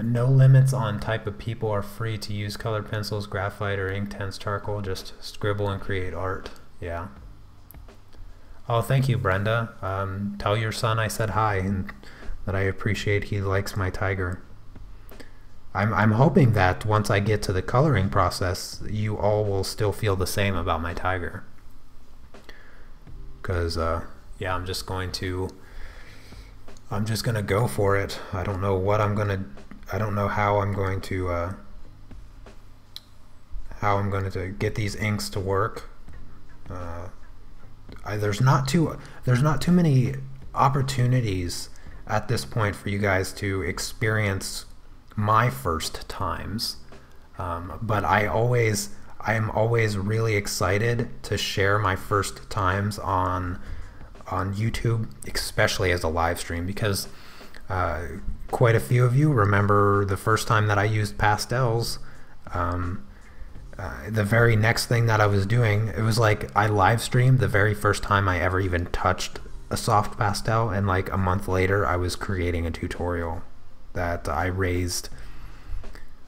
No limits on type of people, are free to use colored pencils, graphite, or Inktense charcoal. Just scribble and create art. Yeah. Oh, thank you, Brenda. Tell your son I said hi and that I appreciate he likes my tiger. I'm hoping that once I get to the coloring process, you all will still feel the same about my tiger. Because, yeah, I'm just gonna go for it. I don't know what I don't know how I'm going to get these inks to work. There's not too many opportunities at this point for you guys to experience my first times, but I am always really excited to share my first times on YouTube, especially as a live stream, because quite a few of you remember the first time that I used pastels. The very next thing that I was doing, it was like I live streamed the very first time I ever even touched a soft pastel, and like a month later I was creating a tutorial that I raised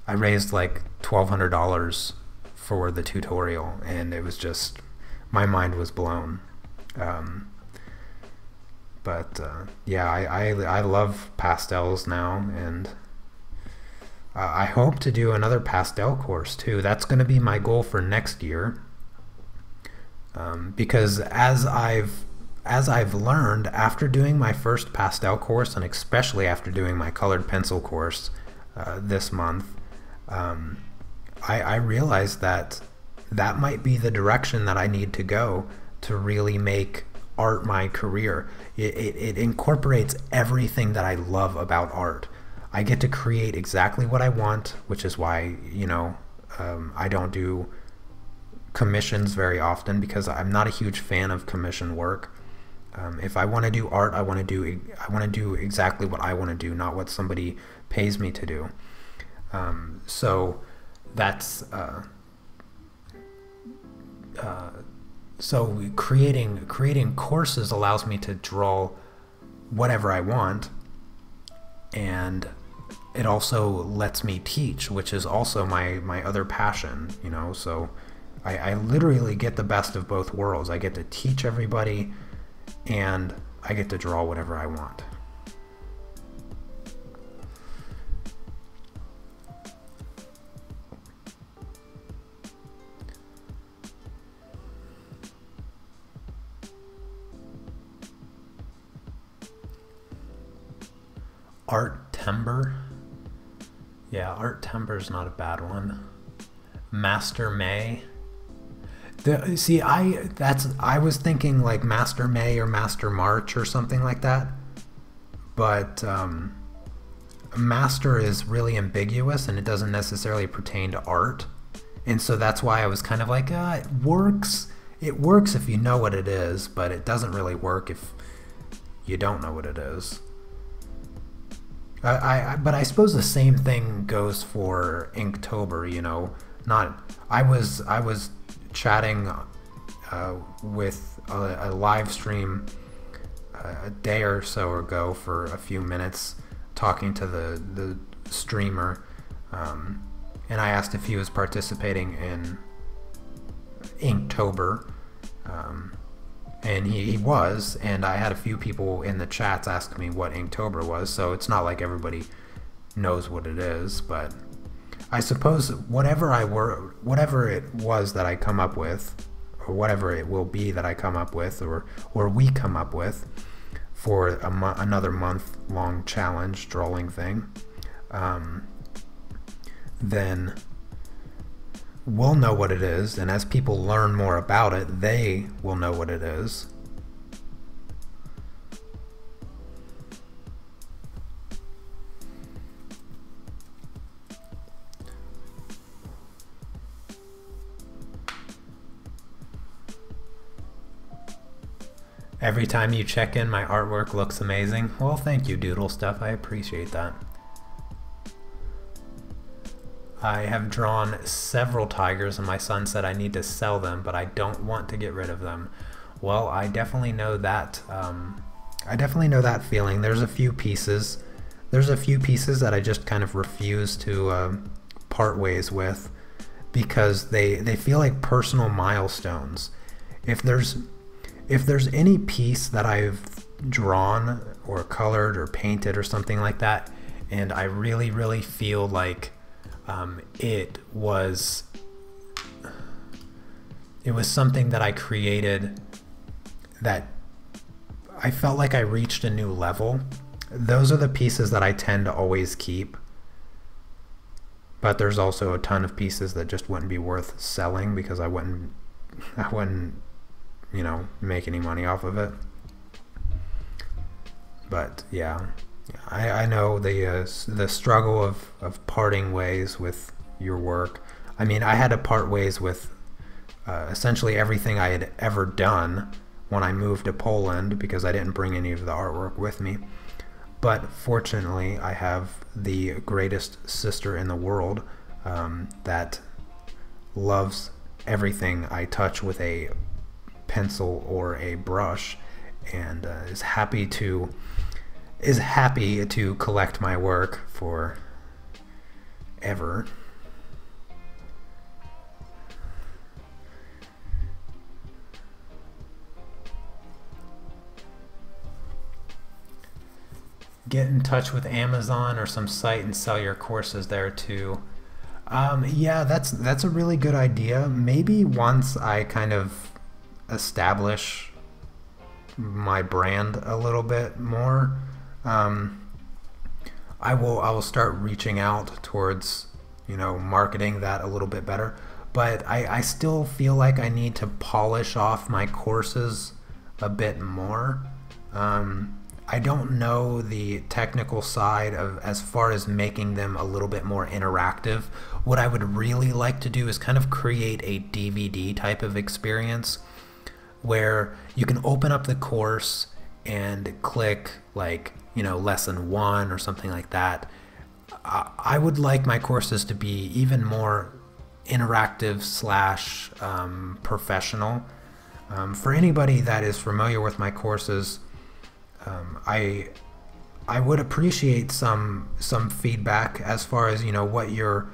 like $1,200 for the tutorial, and it was just, my mind was blown. Yeah, I love pastels now, and I hope to do another pastel course too. That's going to be my goal for next year. because as I've learned after doing my first pastel course, and especially after doing my colored pencil course this month, I realized that might be the direction that I need to go to really make art my career. It incorporates everything that I love about art. I get to create exactly what I want, which is why, you know, I don't do commissions very often, because I'm not a huge fan of commission work. If I want to do art, I want to do exactly what I want to do, not what somebody pays me to do. So that's so creating courses allows me to draw whatever I want, and it also lets me teach, which is also my other passion, you know. So I literally get the best of both worlds. I get to teach everybody, and I get to draw whatever I want. InkTober. Yeah, InkTober's not a bad one. Master May. See, I was thinking like Master May or Master March or something like that. But Master is really ambiguous, and it doesn't necessarily pertain to art. And so that's why I was kind of like, it works. It works if you know what it is, but it doesn't really work if you don't know what it is. But I suppose the same thing goes for InkTober, you know. I was chatting with a live stream a day or so ago for a few minutes, talking to the streamer, and I asked if he was participating in InkTober, and he was, and I had a few people in the chats ask me what InkTober was, so it's not like everybody knows what it is, but I suppose whatever it was that I come up with, or whatever it will be that I come up with, or we come up with for another month-long challenge drawing thing, then we'll know what it is, and as people learn more about it, they will know what it is. Every time you check in, my artwork looks amazing. Well, thank you, Doodle Stuff. I appreciate that. I have drawn several tigers, and my son said I need to sell them, but I don't want to get rid of them. Well, I definitely know that. I definitely know that feeling. There's a few pieces that I just kind of refuse to part ways with, because they feel like personal milestones. If there's any piece that I've drawn or colored or painted or something like that, and I really, really feel like it was something that I created that I felt like I reached a new level, those are the pieces that I tend to always keep. But there's also a ton of pieces that just wouldn't be worth selling, because I wouldn't you know, make any money off of it. But yeah, I know the struggle of parting ways with your work. I mean, I had to part ways with essentially everything I had ever done when I moved to Poland, because I didn't bring any of the artwork with me. But fortunately, I have the greatest sister in the world that loves everything I touch with a pencil or a brush, and is happy to collect my work for ever. Get in touch with Amazon or some site and sell your courses there too. Yeah, that's a really good idea. Maybe once I kind of establish my brand a little bit more, I will start reaching out towards, you know, marketing that a little bit better. But I still feel like I need to polish off my courses a bit more. I don't know the technical side of as far as making them a little bit more interactive. What I would really like to do is kind of create a DVD type of experience where you can open up the course and click, like, you know, lesson 1 or something like that. I would like my courses to be even more interactive slash professional. For anybody that is familiar with my courses, I would appreciate some feedback as far as, you know, what your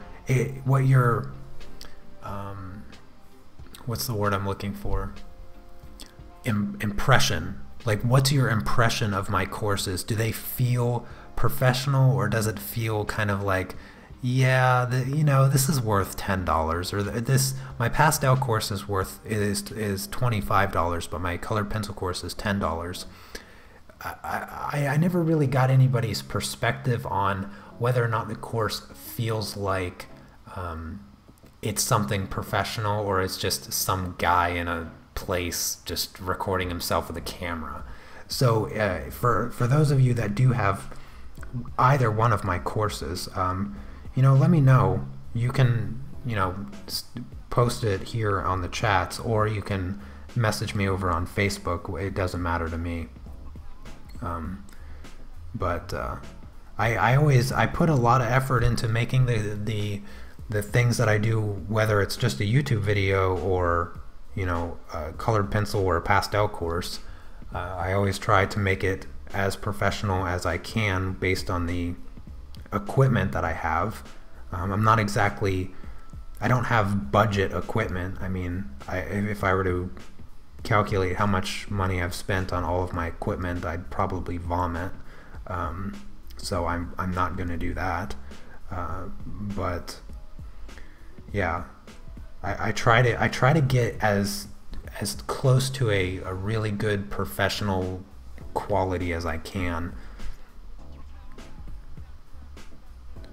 what's the word I'm looking for? Impression. Like, what's your impression of my courses? Do they feel professional, or does it feel kind of like, yeah, you know, this is worth $10, or this, my pastel course is $25, but my colored pencil course is $10. I never really got anybody's perspective on whether or not the course feels like it's something professional, or it's just some guy in a place just recording himself with a camera. So for those of you that do have either one of my courses, you know, let me know. You can, you know, post it here on the chats, or you can message me over on Facebook. It doesn't matter to me. I put a lot of effort into making the things that I do, whether it's just a YouTube video or, you know, a colored pencil or a pastel course. I always try to make it as professional as I can based on the equipment that I have. I'm not exactly, I don't have budget equipment. I mean, if I were to calculate how much money I've spent on all of my equipment, I'd probably vomit. So I'm not going to do that. But yeah, I try to get as close to a really good professional quality as I can.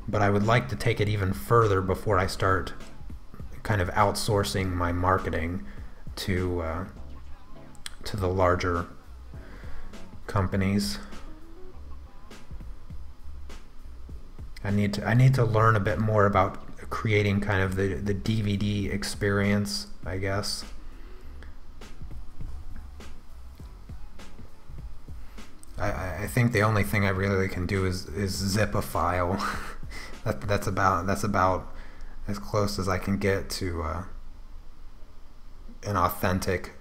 But I would like to take it even further before I start kind of outsourcing my marketing to the larger companies. I need to learn a bit more about creating kind of the DVD experience, I guess. I think the only thing I really can do is zip a file. that's about as close as I can get to an authentic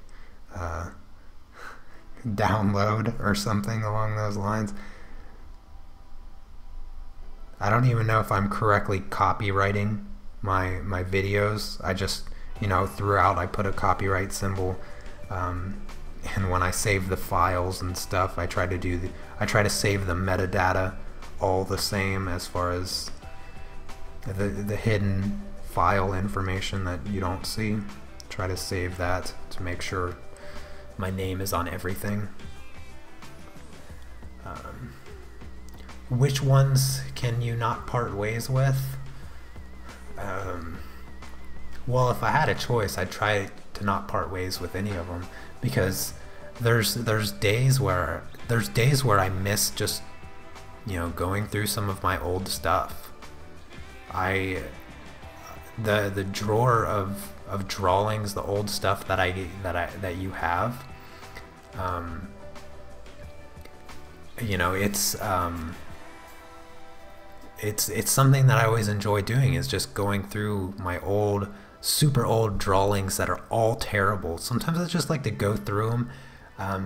download or something along those lines. I don't even know if I'm correctly copywriting my videos. I just, you know, throughout I put a copyright symbol, and when I save the files and stuff, I try to save the metadata all the same as far as the hidden file information that you don't see. Try to save that to make sure my name is on everything. Which ones can you not part ways with? Well, if I had a choice, I'd try to not part ways with any of them, because there's days where I miss just, you know, going through some of my old stuff. The drawer of drawings, the old stuff that you have, you know, it's something that I always enjoy doing, is just going through my old, super old drawings that are all terrible. Sometimes I just like to go through them,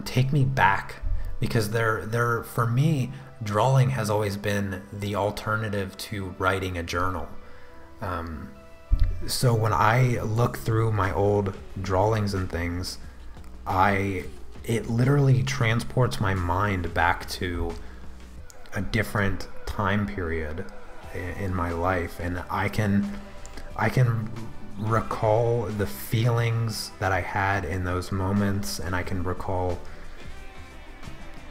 take me back, because they're for me, drawing has always been the alternative to writing a journal. So when I look through my old drawings and things, it literally transports my mind back to a different time period in my life, and I can recall the feelings that I had in those moments, and I can recall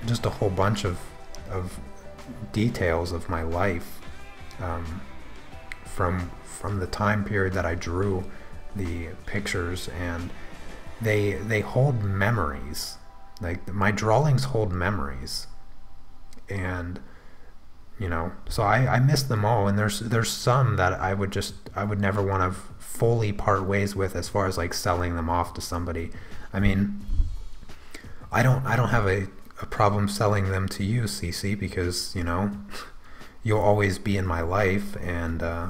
just a whole bunch of details of my life from the time period that I drew the pictures, and they hold memories. Like, my drawings hold memories, and you know, so I miss them all. And there's some that I would never want to fully part ways with, as far as like selling them off to somebody. I mean, I don't have a problem selling them to you, Cece, because, you know, you'll always be in my life, and I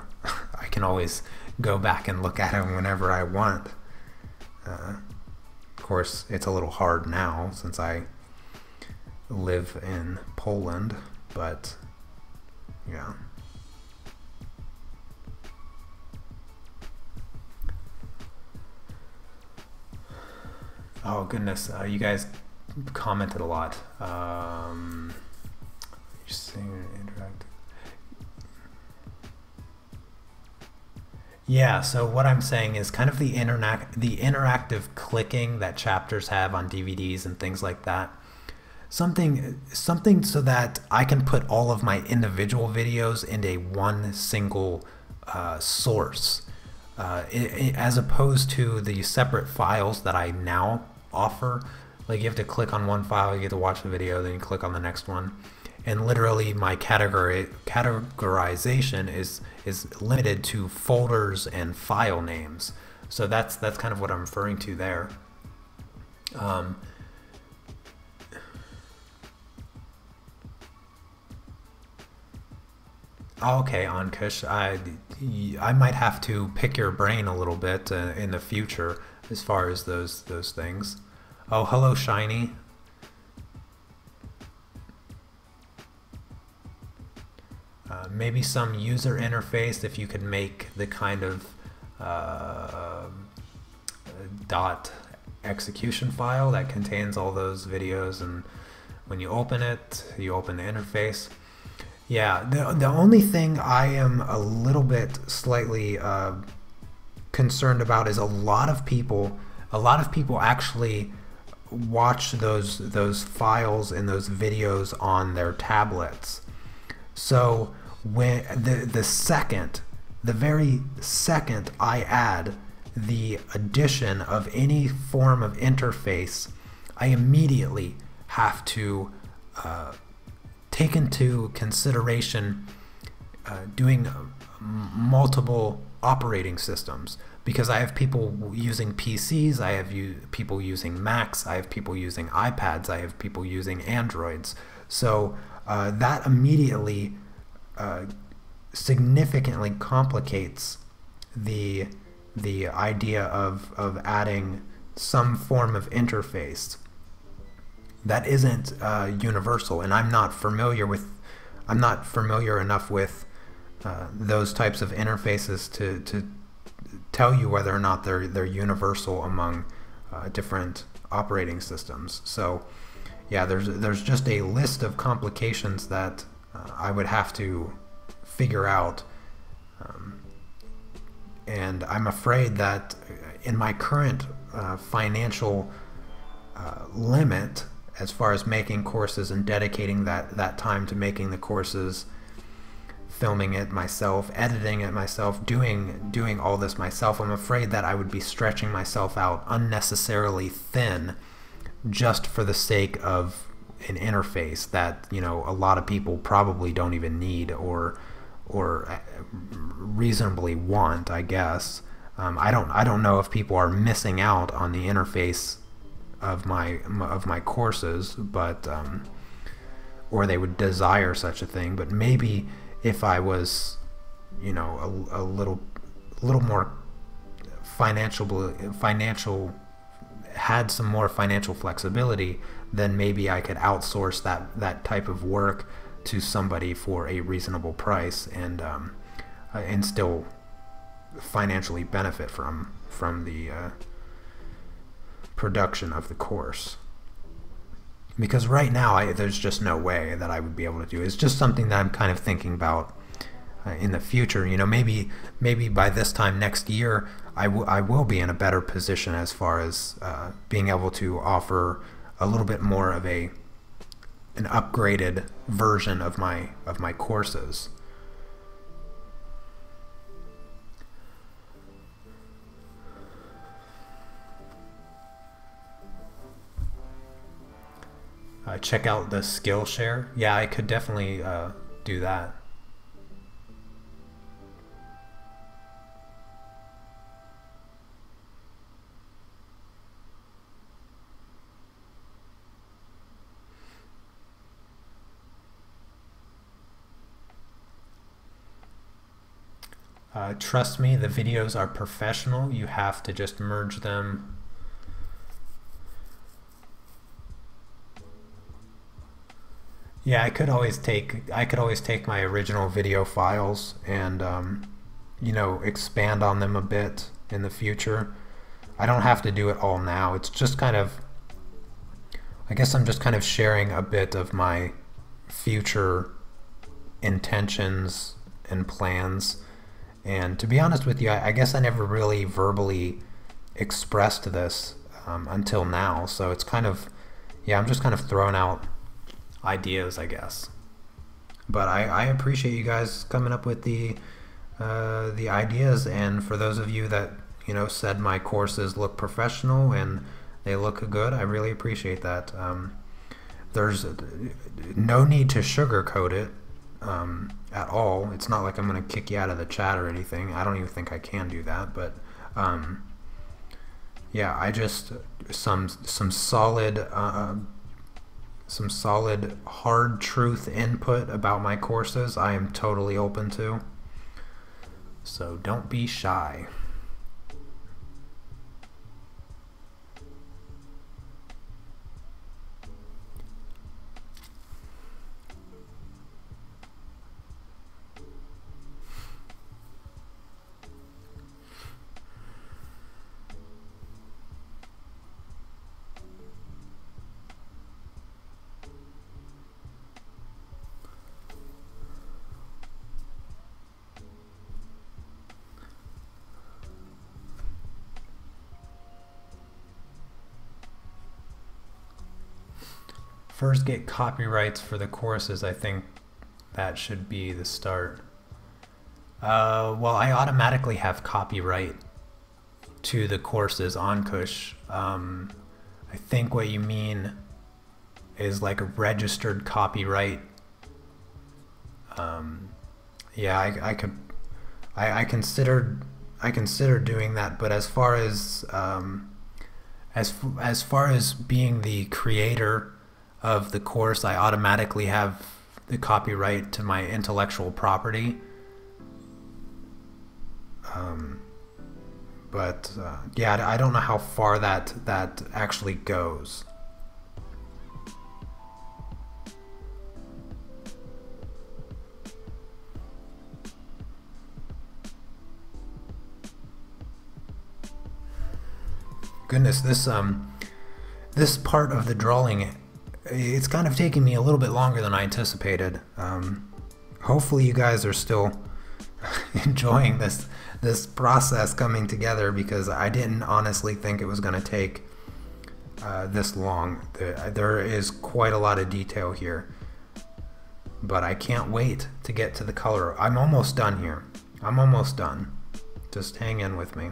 can always go back and look at them whenever I want. Of course, it's a little hard now since I live in Poland, but yeah. Oh goodness, you guys commented a lot. Just saying interactive. Yeah, so what I'm saying is kind of the interactive clicking that chapters have on DVDs and things like that. Something so that I can put all of my individual videos into one single source, as opposed to the separate files that I now offer. Like, you have to click on one file, you get to watch the video, then you click on the next one, and literally my categorization is limited to folders and file names. So that's kind of what I'm referring to there. Okay, Ankush, I might have to pick your brain a little bit in the future as far as those things. Oh, hello, Shiny. Maybe some user interface, if you could make the kind of dot execution file that contains all those videos, and when you open it, you open the interface. Yeah, the only thing I am a little bit slightly concerned about is a lot of people actually watch those files and those videos on their tablets. So when the very second I add the addition of any form of interface, I immediately have to take into consideration doing multiple operating systems, because I have people using PCs, I have people using Macs, I have people using iPads, I have people using Androids. So that immediately significantly complicates the idea of adding some form of interface that isn't universal, and I'm not familiar enough with those types of interfaces to tell you whether or not they're universal among different operating systems. So yeah, there's just a list of complications that I would have to figure out, and I'm afraid that in my current financial limit, as far as making courses and dedicating that time to making the courses, filming it myself, editing it myself, doing all this myself, I'm afraid that I would be stretching myself out unnecessarily thin just for the sake of an interface that, you know, a lot of people probably don't even need or reasonably want, I guess. I don't know if people are missing out on the interface of my courses, but or they would desire such a thing. But maybe if I was, you know, a little more financial, had some more financial flexibility, then maybe I could outsource that type of work to somebody for a reasonable price, and still financially benefit from the production of the course. Because right now there's just no way that I would be able to do it. It's just something that I'm kind of thinking about in the future. You know, maybe by this time next year, I will be in a better position as far as being able to offer a little bit more of an upgraded version of my courses. Check out the Skillshare. Yeah, I could definitely do that. Trust me, the videos are professional. You have to just merge them. Yeah, I could always take my original video files and you know, expand on them a bit in the future. I don't have to do it all now. It's just kind of, I guess I'm just kind of sharing a bit of my future intentions and plans. And to be honest with you, I guess I never really verbally expressed this until now. So it's kind of, yeah, I'm just kind of throwing out ideas, I guess. But I appreciate you guys coming up with the ideas, and for those of you that, you know, said my courses look professional and they look good, I really appreciate that. There's no need to sugarcoat it at all. It's not like I'm going to kick you out of the chat or anything. I don't even think I can do that, but yeah, I just some solid hard truth input about my courses I am totally open to. So don't be shy. First get copyrights for the courses. I think that should be the start. Well, I automatically have copyright to the courses on Kush. I think what you mean is like a registered copyright. Yeah, I considered doing that, but as far as being the creator of the course, I automatically have the copyright to my intellectual property. But yeah, I don't know how far that actually goes. Goodness, this part of the drawing, it's kind of taking me a little bit longer than I anticipated. Hopefully you guys are still enjoying this process coming together, because I didn't honestly think it was going to take this long. There is quite a lot of detail here, but I can't wait to get to the color. I'm almost done here. I'm almost done. Just hang in with me.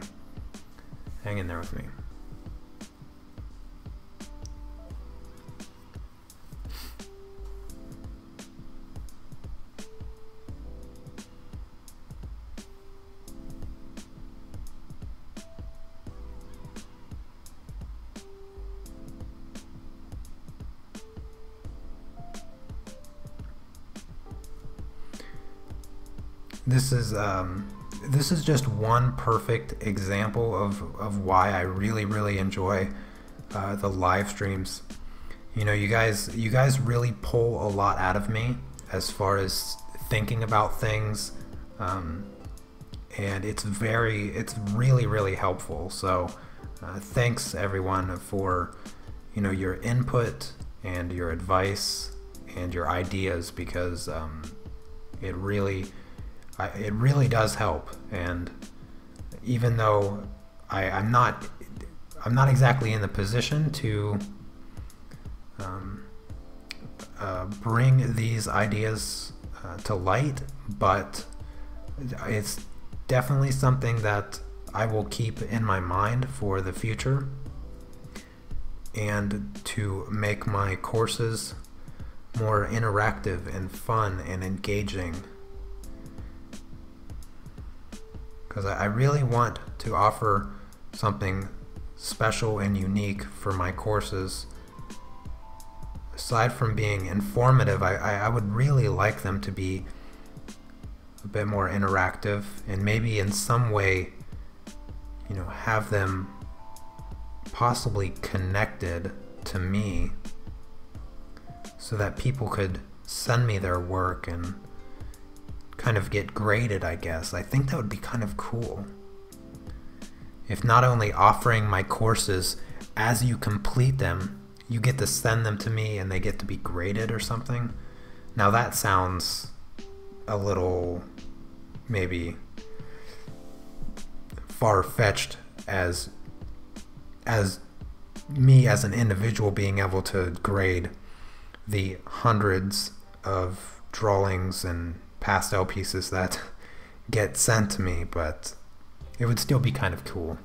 Hang in there with me. This is just one perfect example of why I really enjoy the live streams. You know, you guys really pull a lot out of me as far as thinking about things, and it's really helpful. So thanks everyone for, you know, your input and your advice and your ideas, because it really it really does help. And even though I'm not exactly in the position to bring these ideas to light, but it's definitely something that I will keep in my mind for the future, and to make my courses more interactive and fun and engaging, because I really want to offer something special and unique for my courses. Aside from being informative, I would really like them to be a bit more interactive, and maybe in some way, you know, have them possibly connected to me, so that people could send me their work and kind of get graded, I guess. I think that would be kind of cool. If not only offering my courses as you complete them, you get to send them to me and they get to be graded or something. Now that sounds a little maybe far-fetched as me as an individual being able to grade the hundreds of drawings and pastel pieces that get sent to me, but it would still be kind of cool.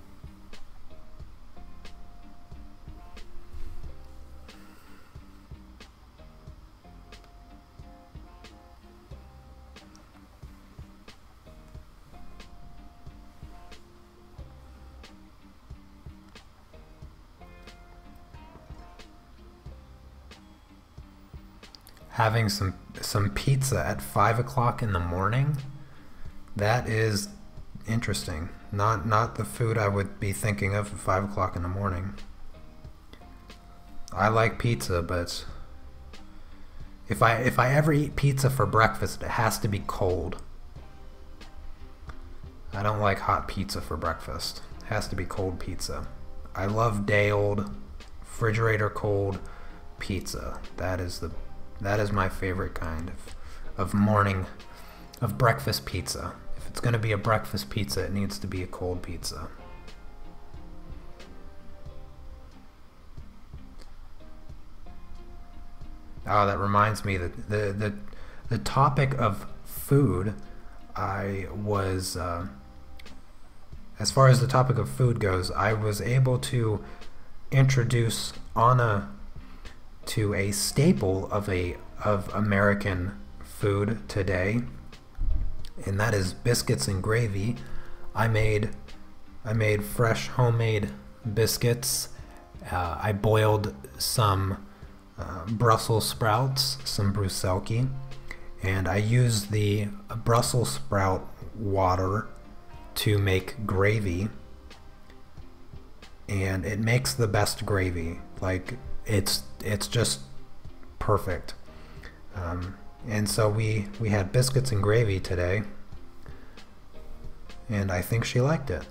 Having some pizza at 5 o'clock in the morning, that is interesting. Not the food I would be thinking of at 5 o'clock in the morning. I like pizza, but if I ever eat pizza for breakfast, it has to be cold. I don't like hot pizza for breakfast. It has to be cold pizza. I love day old, refrigerator cold pizza. That is my favorite kind of breakfast pizza. If it's going to be a breakfast pizza, it needs to be a cold pizza. Oh, that reminds me that the topic of food, I was as far as the topic of food goes, I was able to introduce Anna to a staple of American food today, and that is biscuits and gravy. I made fresh homemade biscuits. I boiled some Brussels sprouts, some bruschelki, and I used the Brussels sprout water to make gravy, and it makes the best gravy. Like, it's just perfect. And so we had biscuits and gravy today, and I think she liked it.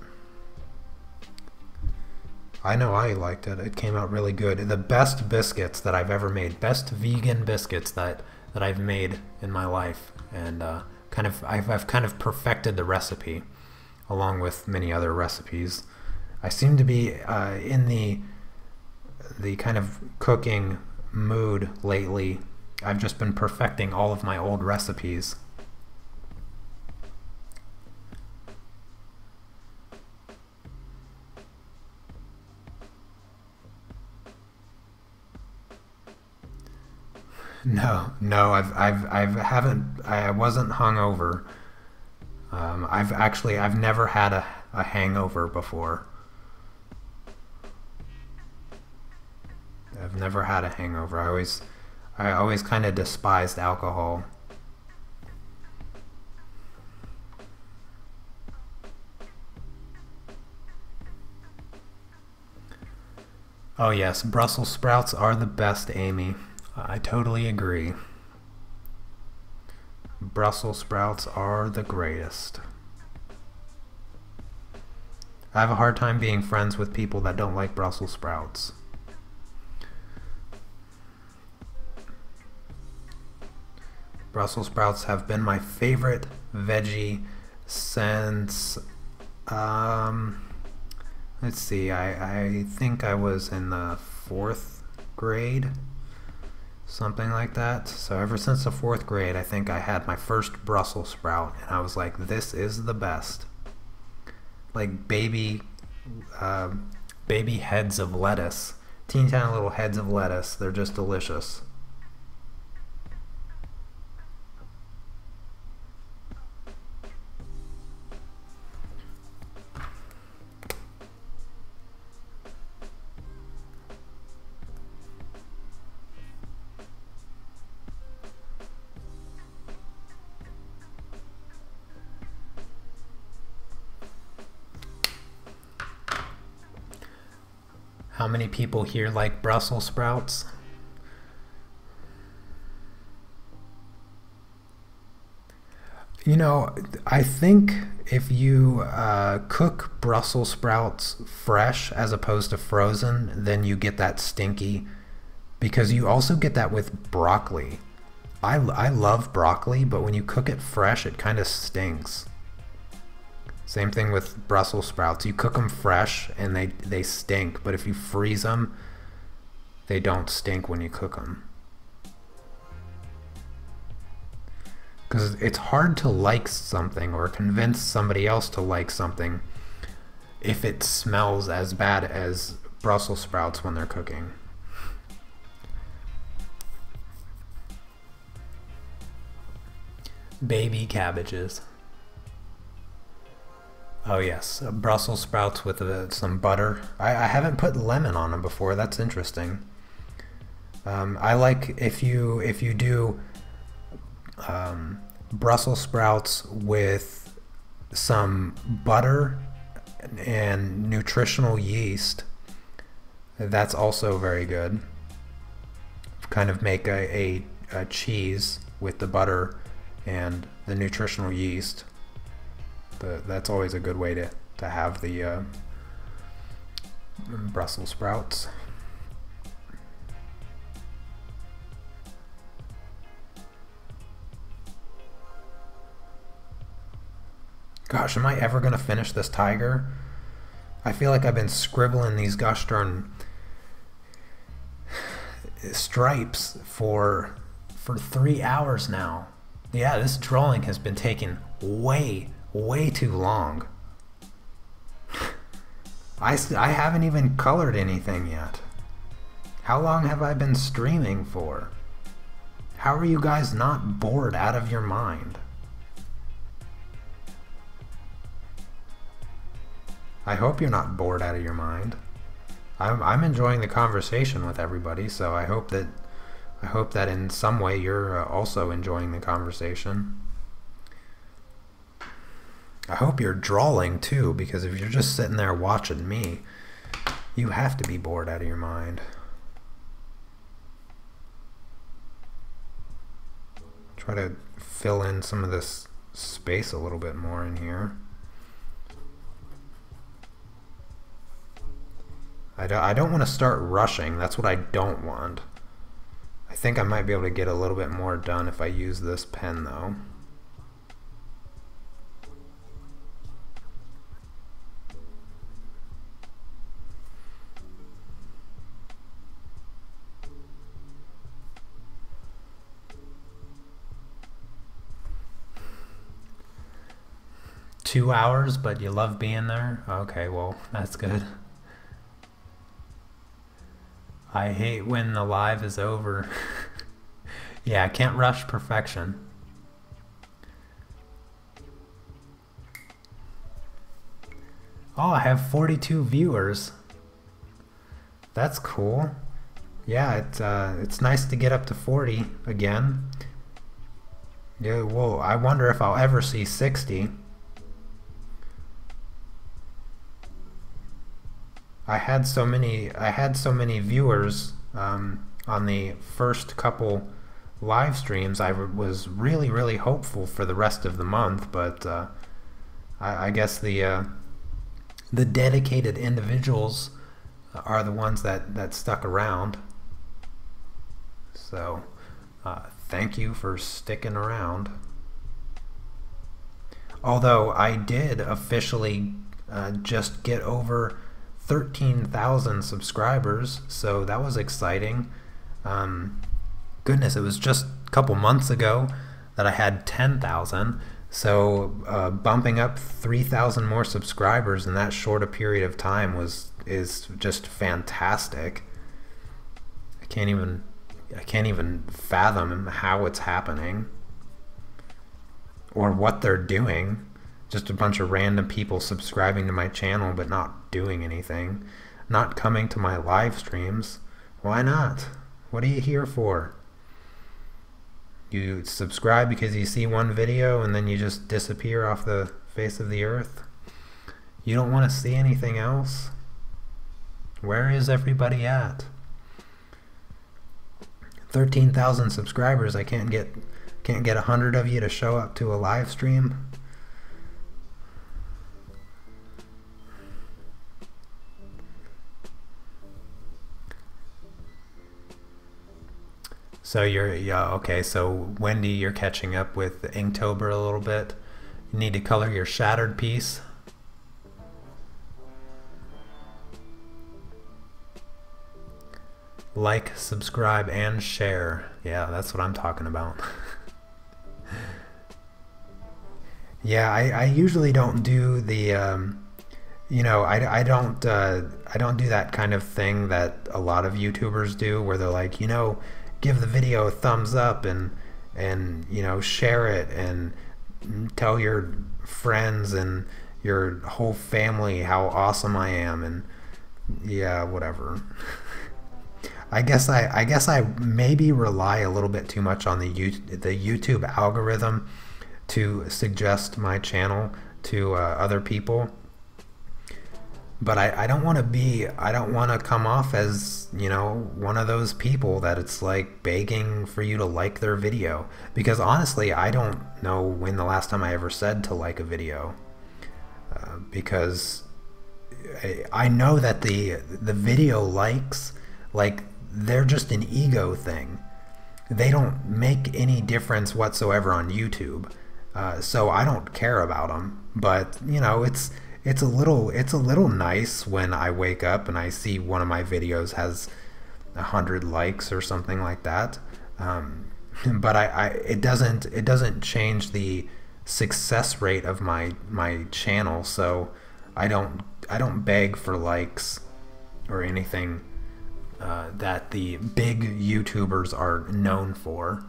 I know I liked it. It came out really good. The best biscuits that I've ever made. Best vegan biscuits that I've made in my life. And I've kind of perfected the recipe, along with many other recipes. I seem to be in the kind of cooking mood lately. I've just been perfecting all of my old recipes. No, I wasn't hungover. I've never had a hangover before. I've never had a hangover. I always kind of despised alcohol. Oh yes, Brussels sprouts are the best, Amy. I totally agree. Brussels sprouts are the greatest. I have a hard time being friends with people that don't like Brussels sprouts. Brussels sprouts have been my favorite veggie since, let's see, I think I was in the 4th grade, something like that. So ever since the 4th grade, I think I had my first Brussels sprout, and I was like, this is the best. Like baby heads of lettuce, teeny tiny little heads of lettuce. They're just delicious. How many people here like Brussels sprouts? You know, I think if you cook Brussels sprouts fresh as opposed to frozen, then you get that stinky, because you also get that with broccoli. I love broccoli, but when you cook it fresh, it kind of stinks. Same thing with Brussels sprouts. You cook them fresh and they stink, but if you freeze them, they don't stink when you cook them. Because it's hard to like something or convince somebody else to like something if it smells as bad as Brussels sprouts when they're cooking. Baby cabbages. Oh yes, Brussels sprouts with some butter. I haven't put lemon on them before. That's interesting. I like if you do Brussels sprouts with some butter and nutritional yeast. That's also very good. Kind of make a cheese with the butter and the nutritional yeast. That's always a good way to have the Brussels sprouts. Gosh, am I ever going to finish this tiger? I feel like I've been scribbling these gosh darn stripes for 3 hours now. Yeah, this drawing has been taking way too long. I haven't even colored anything yet. How long have I been streaming for? How are you guys not bored out of your mind? I hope you're not bored out of your mind. I'm enjoying the conversation with everybody, so I hope that in some way you're also enjoying the conversation. I hope you're drawing too, because if you're just sitting there watching me, you have to be bored out of your mind. Try to fill in some of this space a little bit more in here. I don't want to start rushing. That's what I don't want. I think I might be able to get a little bit more done if I use this pen though. "2 hours, but you love being there?" Okay, well, that's good. I hate when the live is over. Yeah, I can't rush perfection. Oh, I have 42 viewers. That's cool. Yeah, it's nice to get up to 40 again. Yeah, well, I wonder if I'll ever see 60. I had so many viewers on the first couple live streams. I was really hopeful for the rest of the month, but I guess the dedicated individuals are the ones that stuck around. So thank you for sticking around. Although I did officially just get over 13,000 subscribers, so that was exciting. Goodness, it was just a couple months ago that I had 10,000, so bumping up 3,000 more subscribers in that short a period of time is just fantastic. I can't even fathom how it's happening or what they're doing. Just a bunch of random people subscribing to my channel but not doing anything, not coming to my live streams. Why not? What are you here for? You subscribe because you see one video and then you just disappear off the face of the earth? You don't want to see anything else? Where is everybody at? 13,000 subscribers. I can't get 100 of you to show up to a live stream. So okay, so Wendy, you're catching up with Inktober a little bit. You need to color your shattered piece. Like, subscribe, and share. Yeah, that's what I'm talking about. Yeah, I usually don't do the I don't do that kind of thing that a lot of YouTubers do, where they're like, give the video a thumbs up and share it and tell your friends and your whole family how awesome I am, and yeah, whatever. I guess I maybe rely a little bit too much on the YouTube algorithm to suggest my channel to other people. But I don't want to come off as, one of those people that it's like begging for you to like their video. Because honestly, I don't know when the last time I ever said to like a video. Because I know that the video likes, like, they're just an ego thing. They don't make any difference whatsoever on YouTube. So I don't care about them. But, it's a little nice when I wake up and I see one of my videos has 100 likes or something like that. But it doesn't change the success rate of my channel. So I don't beg for likes or anything that the big YouTubers are known for.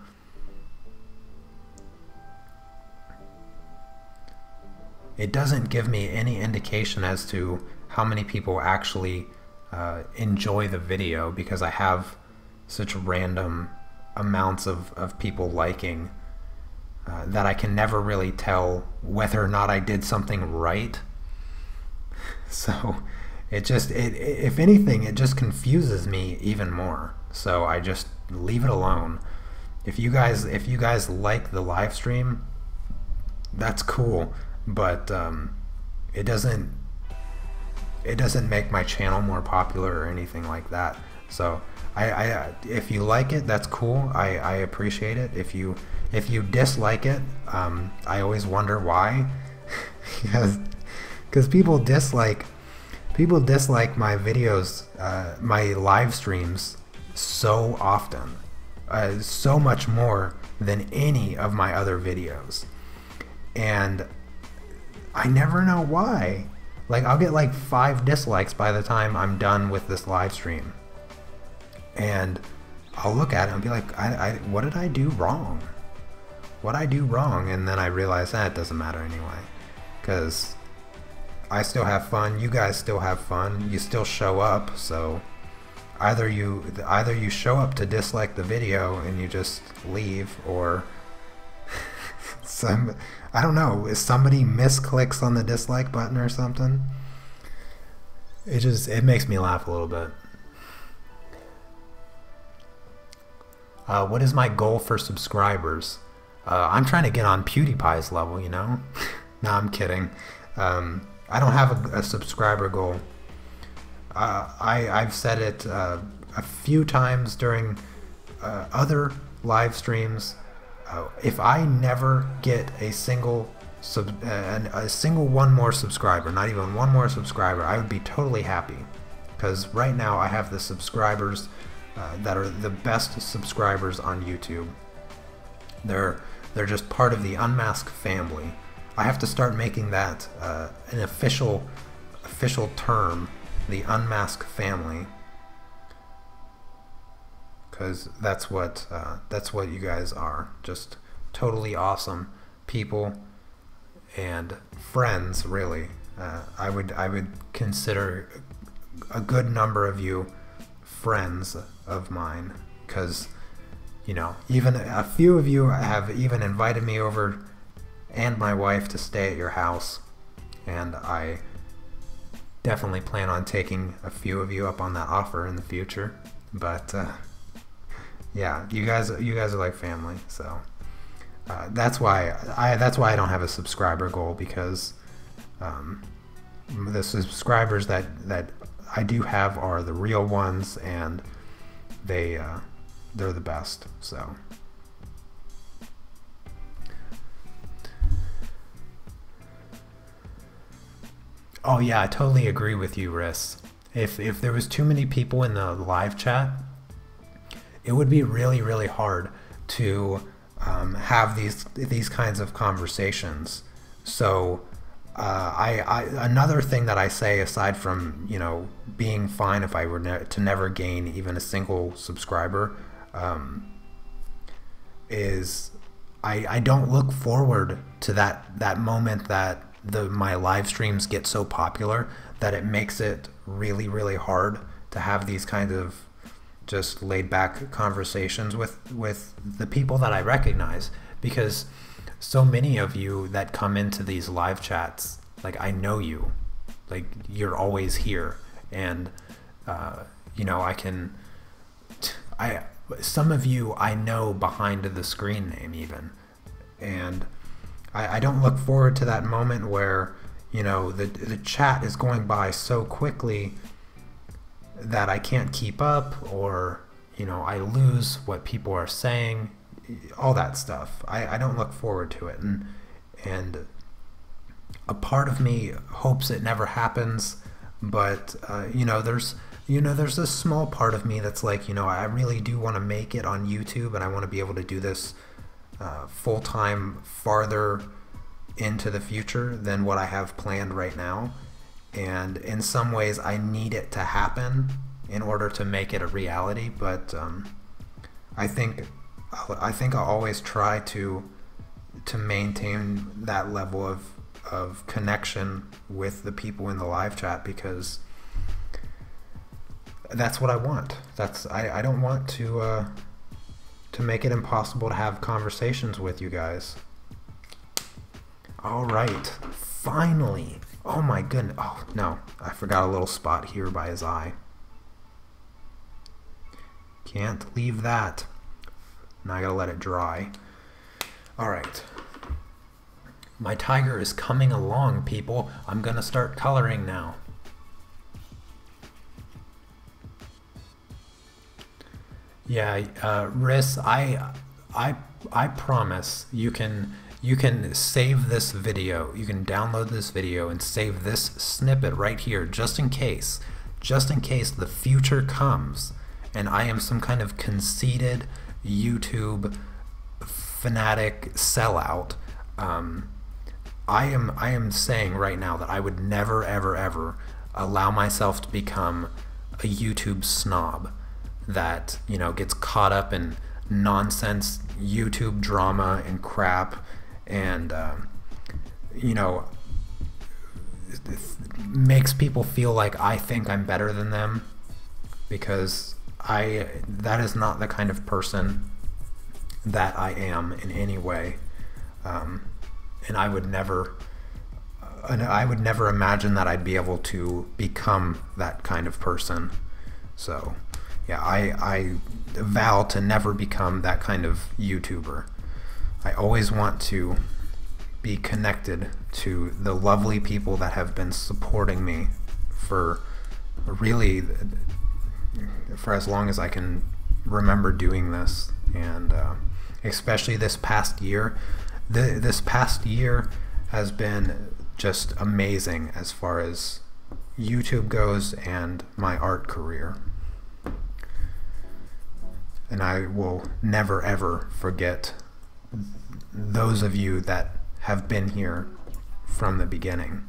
It doesn't give me any indication as to how many people actually enjoy the video, because I have such random amounts of people liking that I can never really tell whether or not I did something right. So if anything, it just confuses me even more. So I just leave it alone. If you guys like the live stream, that's cool. But it doesn't make my channel more popular or anything like that. So if you like it, that's cool. I appreciate it. If you dislike it, I always wonder why. Because people dislike my videos, my live streams, so often, so much more than any of my other videos, and I never know why. Like, I'll get like 5 dislikes by the time I'm done with this live stream, and I'll look at it and be like, what did I do wrong? What I do wrong? And then I realize that it doesn't matter anyway, because I still have fun. You guys still have fun. You still show up. So either you show up to dislike the video and you just leave, or I don't know, if somebody misclicks on the dislike button or something. It makes me laugh a little bit. What is my goal for subscribers? I'm trying to get on PewDiePie's level, No, I'm kidding. I don't have a subscriber goal. I've said it a few times during other live streams. If I never get a single one more subscriber, not even one more subscriber, I would be totally happy. Because right now I have the subscribers that are the best subscribers on YouTube. They're just part of the Unmask family. I have to start making that an official term, the Unmask family, because that's what you guys are. Just totally awesome people and friends, really. I would consider a good number of you friends of mine, because even a few of you have even invited me over and my wife to stay at your house, and I definitely plan on taking a few of you up on that offer in the future. But yeah, you guys are like family, so that's why I don't have a subscriber goal, because the subscribers that I do have are the real ones, and they're the best. So oh yeah, I totally agree with you, Riss. If there was too many people in the live chat, it would be really, really hard to have these kinds of conversations. So another thing that I say, aside from being fine if I were to never gain even a single subscriber, is I don't look forward to that moment that my live streams get so popular that it makes it really, really hard to have these kinds of just laid back conversations with the people that I recognize, because so many of you that come into these live chats, like, I know you, like, you're always here, and some of you I know behind the screen name even, and I don't look forward to that moment where the chat is going by so quickly that I can't keep up, or I lose what people are saying, all that stuff. I don't look forward to it, and a part of me hopes it never happens, but there's this small part of me that's like, I really do want to make it on YouTube, and I want to be able to do this full-time farther into the future than what I have planned right now. And in some ways I need it to happen in order to make it a reality, but I think I'll always try to maintain that level of connection with the people in the live chat, because that's what I want. I don't want to make it impossible to have conversations with you guys. All right, finally. Oh my goodness. Oh no, I forgot a little spot here by his eye. Can't leave that. Now I gotta let it dry. All right. My tiger is coming along, people. I'm gonna start coloring now. Yeah, Riss, I promise you can save this video. You can download this video and save this snippet right here, just in case the future comes and I am some kind of conceited YouTube fanatic sellout. I am saying right now that I would never, ever, ever allow myself to become a YouTube snob that gets caught up in nonsense YouTube drama and crap, and makes people feel like I think I'm better than them, because that is not the kind of person that I am in any way, and I would never imagine that I'd be able to become that kind of person. So yeah, I vow to never become that kind of YouTuber. I always want to be connected to the lovely people that have been supporting me for as long as I can remember doing this, and especially this past year. This past year has been just amazing as far as YouTube goes and my art career. And I will never ever forget those of you that have been here from the beginning.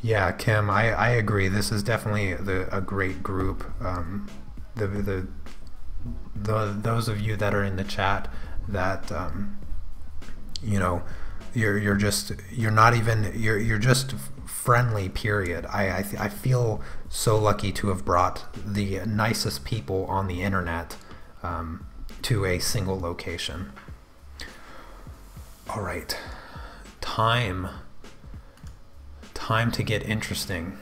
Yeah, Kim, I agree. This is definitely a great group. Those of you that are in the chat that you know, you're just friendly, period. I feel so lucky to have brought the nicest people on the internet to a single location. All right, time to get interesting.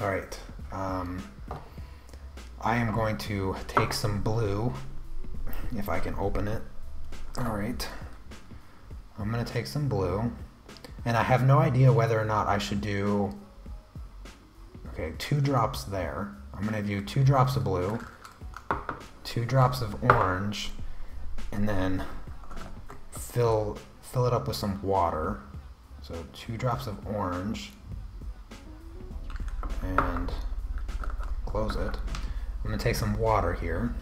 All right, I am going to take some blue, if I can open it. All right, I'm gonna take some blue, and I have no idea whether or not I should do, okay, 2 drops there. I'm gonna do 2 drops of blue, 2 drops of orange, and then fill it up with some water. So 2 drops of orange, and close it. I'm gonna take some water here.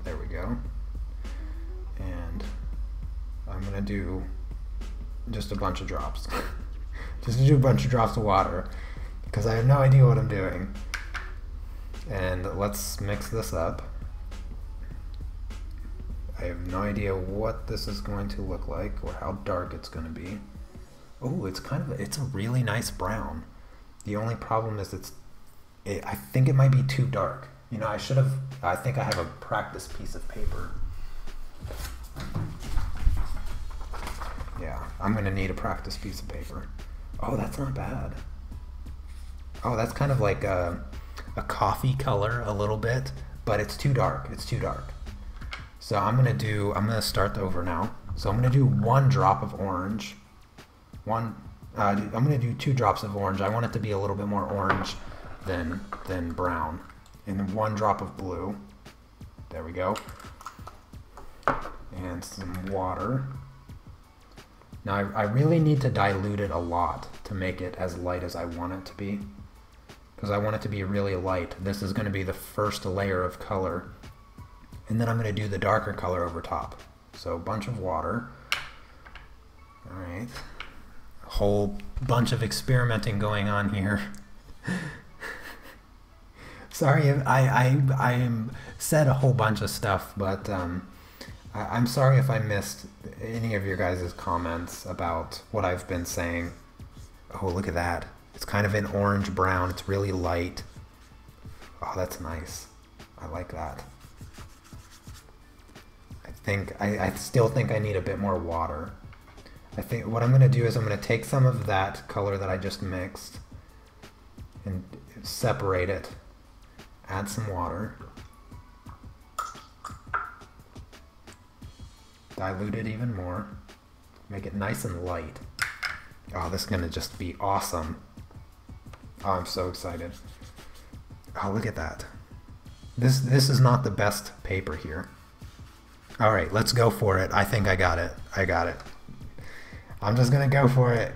There we go. And I'm gonna do just a bunch of drops. Just do a bunch of drops of water, because I have no idea what I'm doing. And let's mix this up. I have no idea what this is going to look like or how dark it's going to be. Oh, it's a really nice brown. The only problem is I think it might be too dark. You know, I think I have a practice piece of paper. Yeah, I'm going to need a practice piece of paper. Oh, that's not bad. Oh, that's kind of like a coffee color a little bit, but it's too dark. It's too dark. So I'm gonna start over now. So I'm gonna do 1 drop of orange. I'm gonna do 2 drops of orange. I want it to be a little bit more orange than brown. And 1 drop of blue. There we go. And some water. Now I really need to dilute it a lot to make it as light as I want it to be, because I want it to be really light. This is gonna be the first layer of color. And then I'm going to do the darker color over top. So a bunch of water. All right. A whole bunch of experimenting going on here. Sorry, I said a whole bunch of stuff, but I'm sorry if I missed any of your guys' comments about what I've been saying. Oh, look at that. It's kind of an orange brown. It's really light. Oh, that's nice. I like that. I still think I need a bit more water. I think what I'm going to do is I'm going to take some of that color that I just mixed and separate it, add some water, dilute it even more, make it nice and light. Oh, this is going to just be awesome. Oh, I'm so excited. Oh, look at that. This is not the best paper here. All right, let's go for it. I think I got it. I got it. I'm just gonna go for it.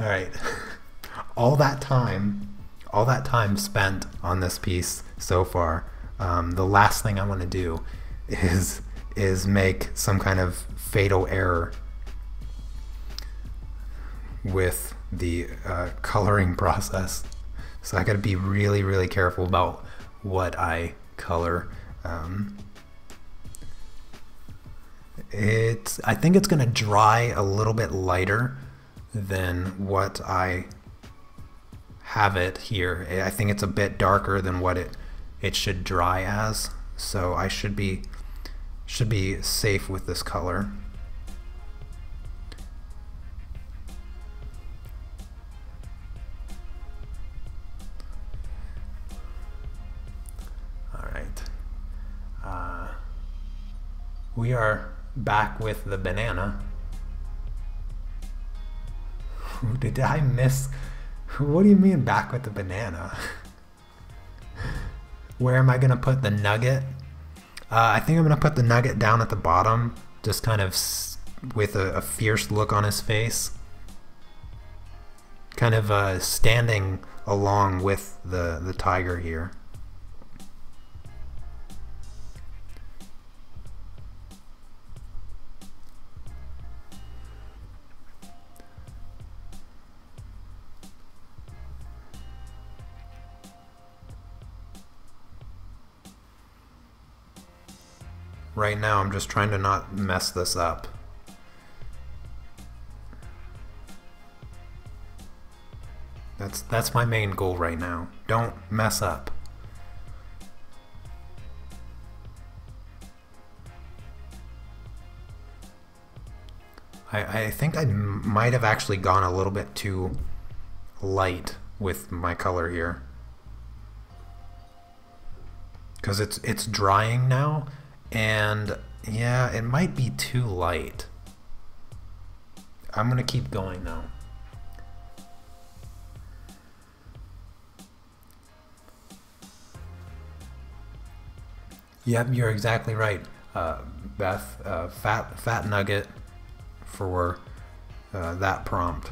All right. All that time spent on this piece so far. The last thing I want to do is make some kind of fatal error with the coloring process. So I got to be really, really careful about what I color. I think it's going to dry a little bit lighter than what I have it here. I think it's a bit darker than what it should dry as, so I should be safe with this color. All right. we are back with the banana. Did I miss? What do you mean back with the banana? Where am I going to put the nugget? I think I'm going to put the nugget down at the bottom, just kind of with a fierce look on his face. Kind of standing along with the tiger here. Right now, I'm just trying to not mess this up. That's my main goal right now. Don't mess up. I think I might have actually gone a little bit too light with my color here. Because it's drying now. And yeah, it might be too light. I'm gonna keep going though. Yep, you're exactly right, Beth. Fat nugget for that prompt.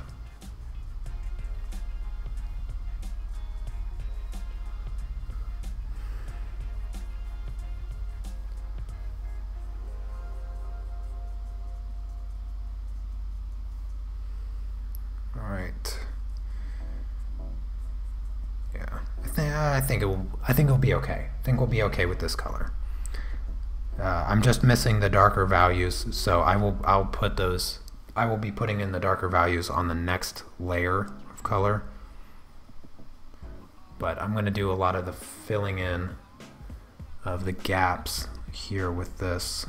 I think it'll be okay. I think we'll be okay with this color. I'm just missing the darker values, so I'll put those. I will be putting in the darker values on the next layer of color. But I'm going to do a lot of the filling in of the gaps here with this.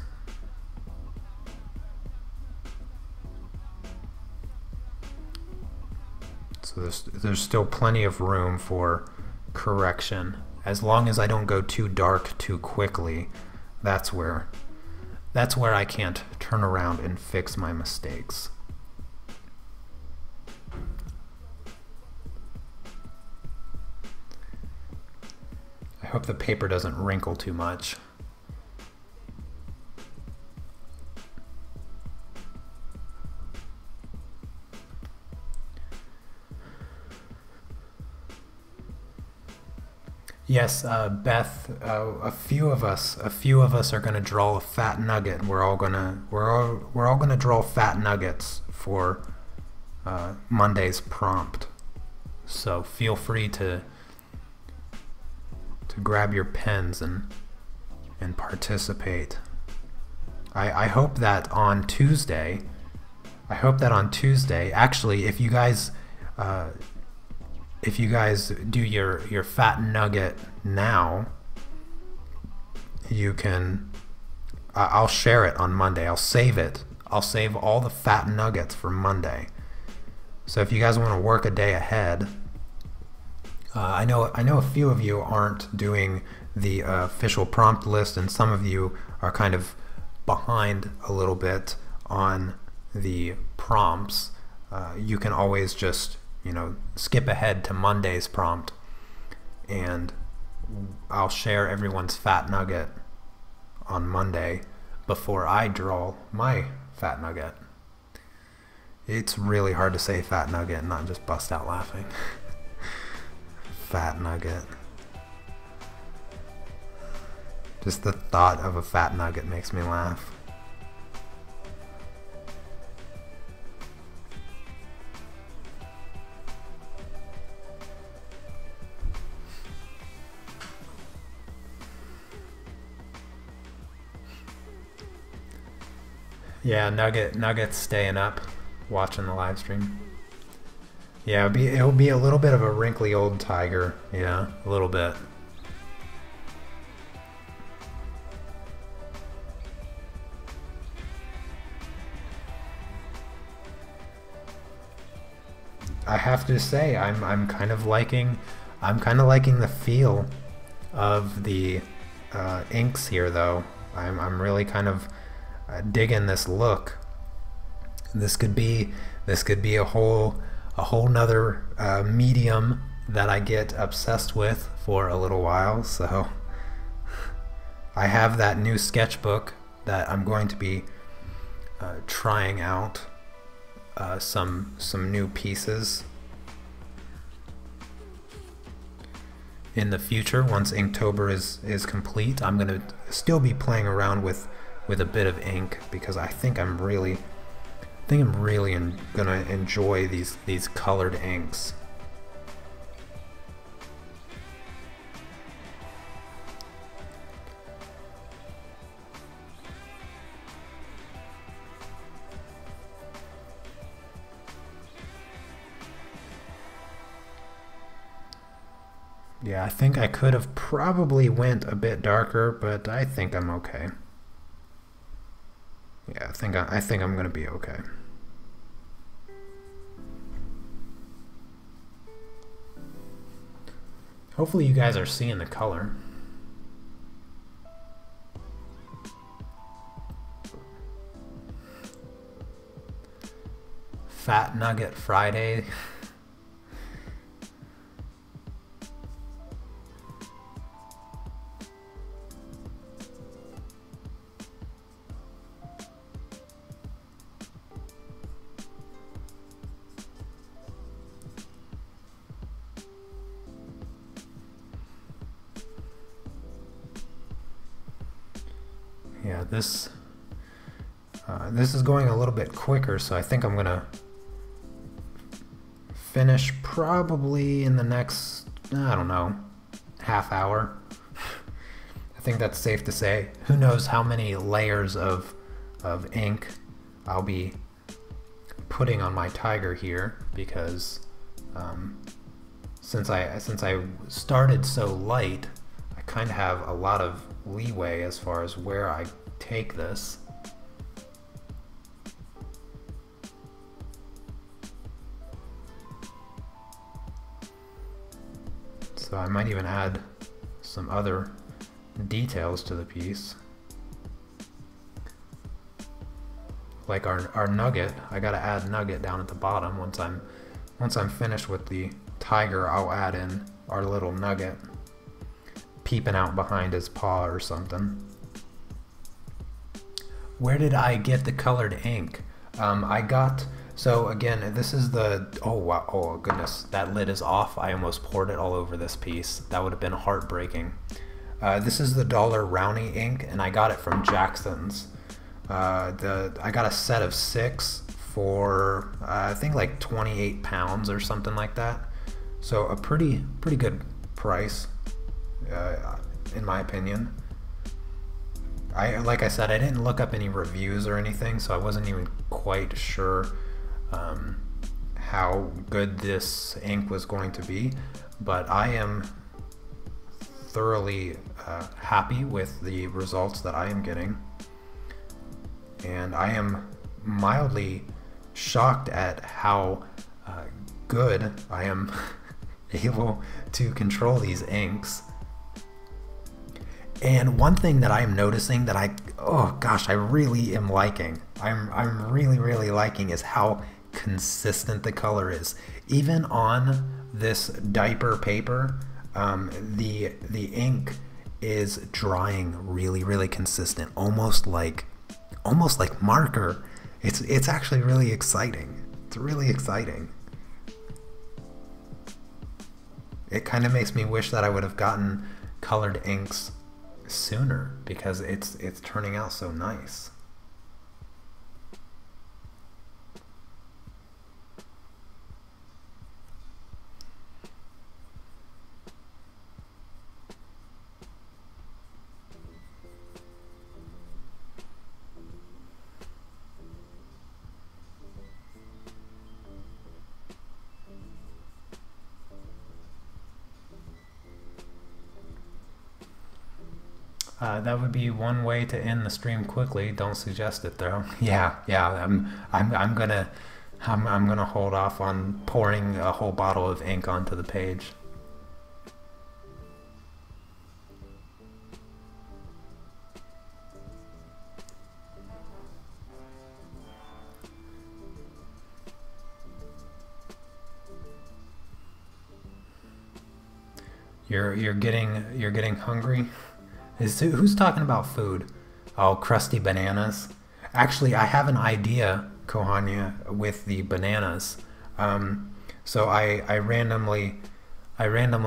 So there's still plenty of room for correction. As long as I don't go too dark too quickly, that's where I can't turn around and fix my mistakes. I hope the paper doesn't wrinkle too much. Yes, Beth. A few of us are gonna draw a fat nugget. We're all gonna draw fat nuggets for Monday's prompt. So feel free to grab your pens and participate. I hope that on Tuesday. Actually, if you guys do your fat nugget now, you can, I'll share it on Monday. I'll save it. I'll save all the fat nuggets for Monday. So if you guys want to work a day ahead, I know a few of you aren't doing the official prompt list, and some of you are kind of behind a little bit on the prompts. You can always just skip ahead to Monday's prompt, and I'll share everyone's fat nugget on Monday before I draw my fat nugget. It's really hard to say fat nugget and not just bust out laughing. Fat nugget. Just the thought of a fat nugget makes me laugh. Yeah, Nugget's staying up, watching the live stream. Yeah, it'll be a little bit of a wrinkly old tiger. Yeah, a little bit. I have to say, I'm kind of liking the feel of the inks here, though. I'm really kind of digging this look. This could be a whole nother medium that I get obsessed with for a little while. So I have that new sketchbook that I'm going to be trying out some new pieces in the future. Once Inktober is complete, I'm going to still be playing around with a bit of ink, because I think I'm really gonna enjoy these colored inks. Yeah, I think I could have probably went a bit darker, but I think I'm okay. Yeah, I think I'm gonna be okay. Hopefully you guys are seeing the color. Fat Nugget Friday. Yeah, this is going a little bit quicker, so I think I'm gonna finish probably in the next, I don't know, half hour. I think that's safe to say. Who knows how many layers of ink I'll be putting on my tiger here, because since I started so light, I kind of have a lot of leeway as far as where I take this. So I might even add some other details to the piece. Like our nugget, I gotta add nugget down at the bottom. Once I'm finished with the tiger, I'll add in our little nugget peeping out behind his paw or something. Where did I get the colored ink? So again, this is the, oh wow, oh goodness, that lid is off. I almost poured it all over this piece. That would have been heartbreaking. This is the Dollar Rowney ink, and I got it from Jackson's. I got a set of 6 for I think like 28 pounds or something like that. So a pretty good price, in my opinion. Like I said, I didn't look up any reviews or anything, so I wasn't even quite sure how good this ink was going to be, but I am thoroughly happy with the results that I am getting, and I am mildly shocked at how good I am able to control these inks. And one thing that I am noticing that I really am liking, I'm really liking, is how consistent the color is. Even on this diaper paper, the ink is drying really consistent, almost like marker. It's actually really exciting. It's really exciting. It kind of makes me wish that I would have gotten colored inks sooner, because it's turning out so nice. That would be one way to end the stream quickly. Don't suggest it though. Yeah. I'm gonna hold off on pouring a whole bottle of ink onto the page. You're getting hungry? Who's talking about food? Oh, crusty bananas. Actually, I have an idea, Kohanya, with the bananas. So I randomly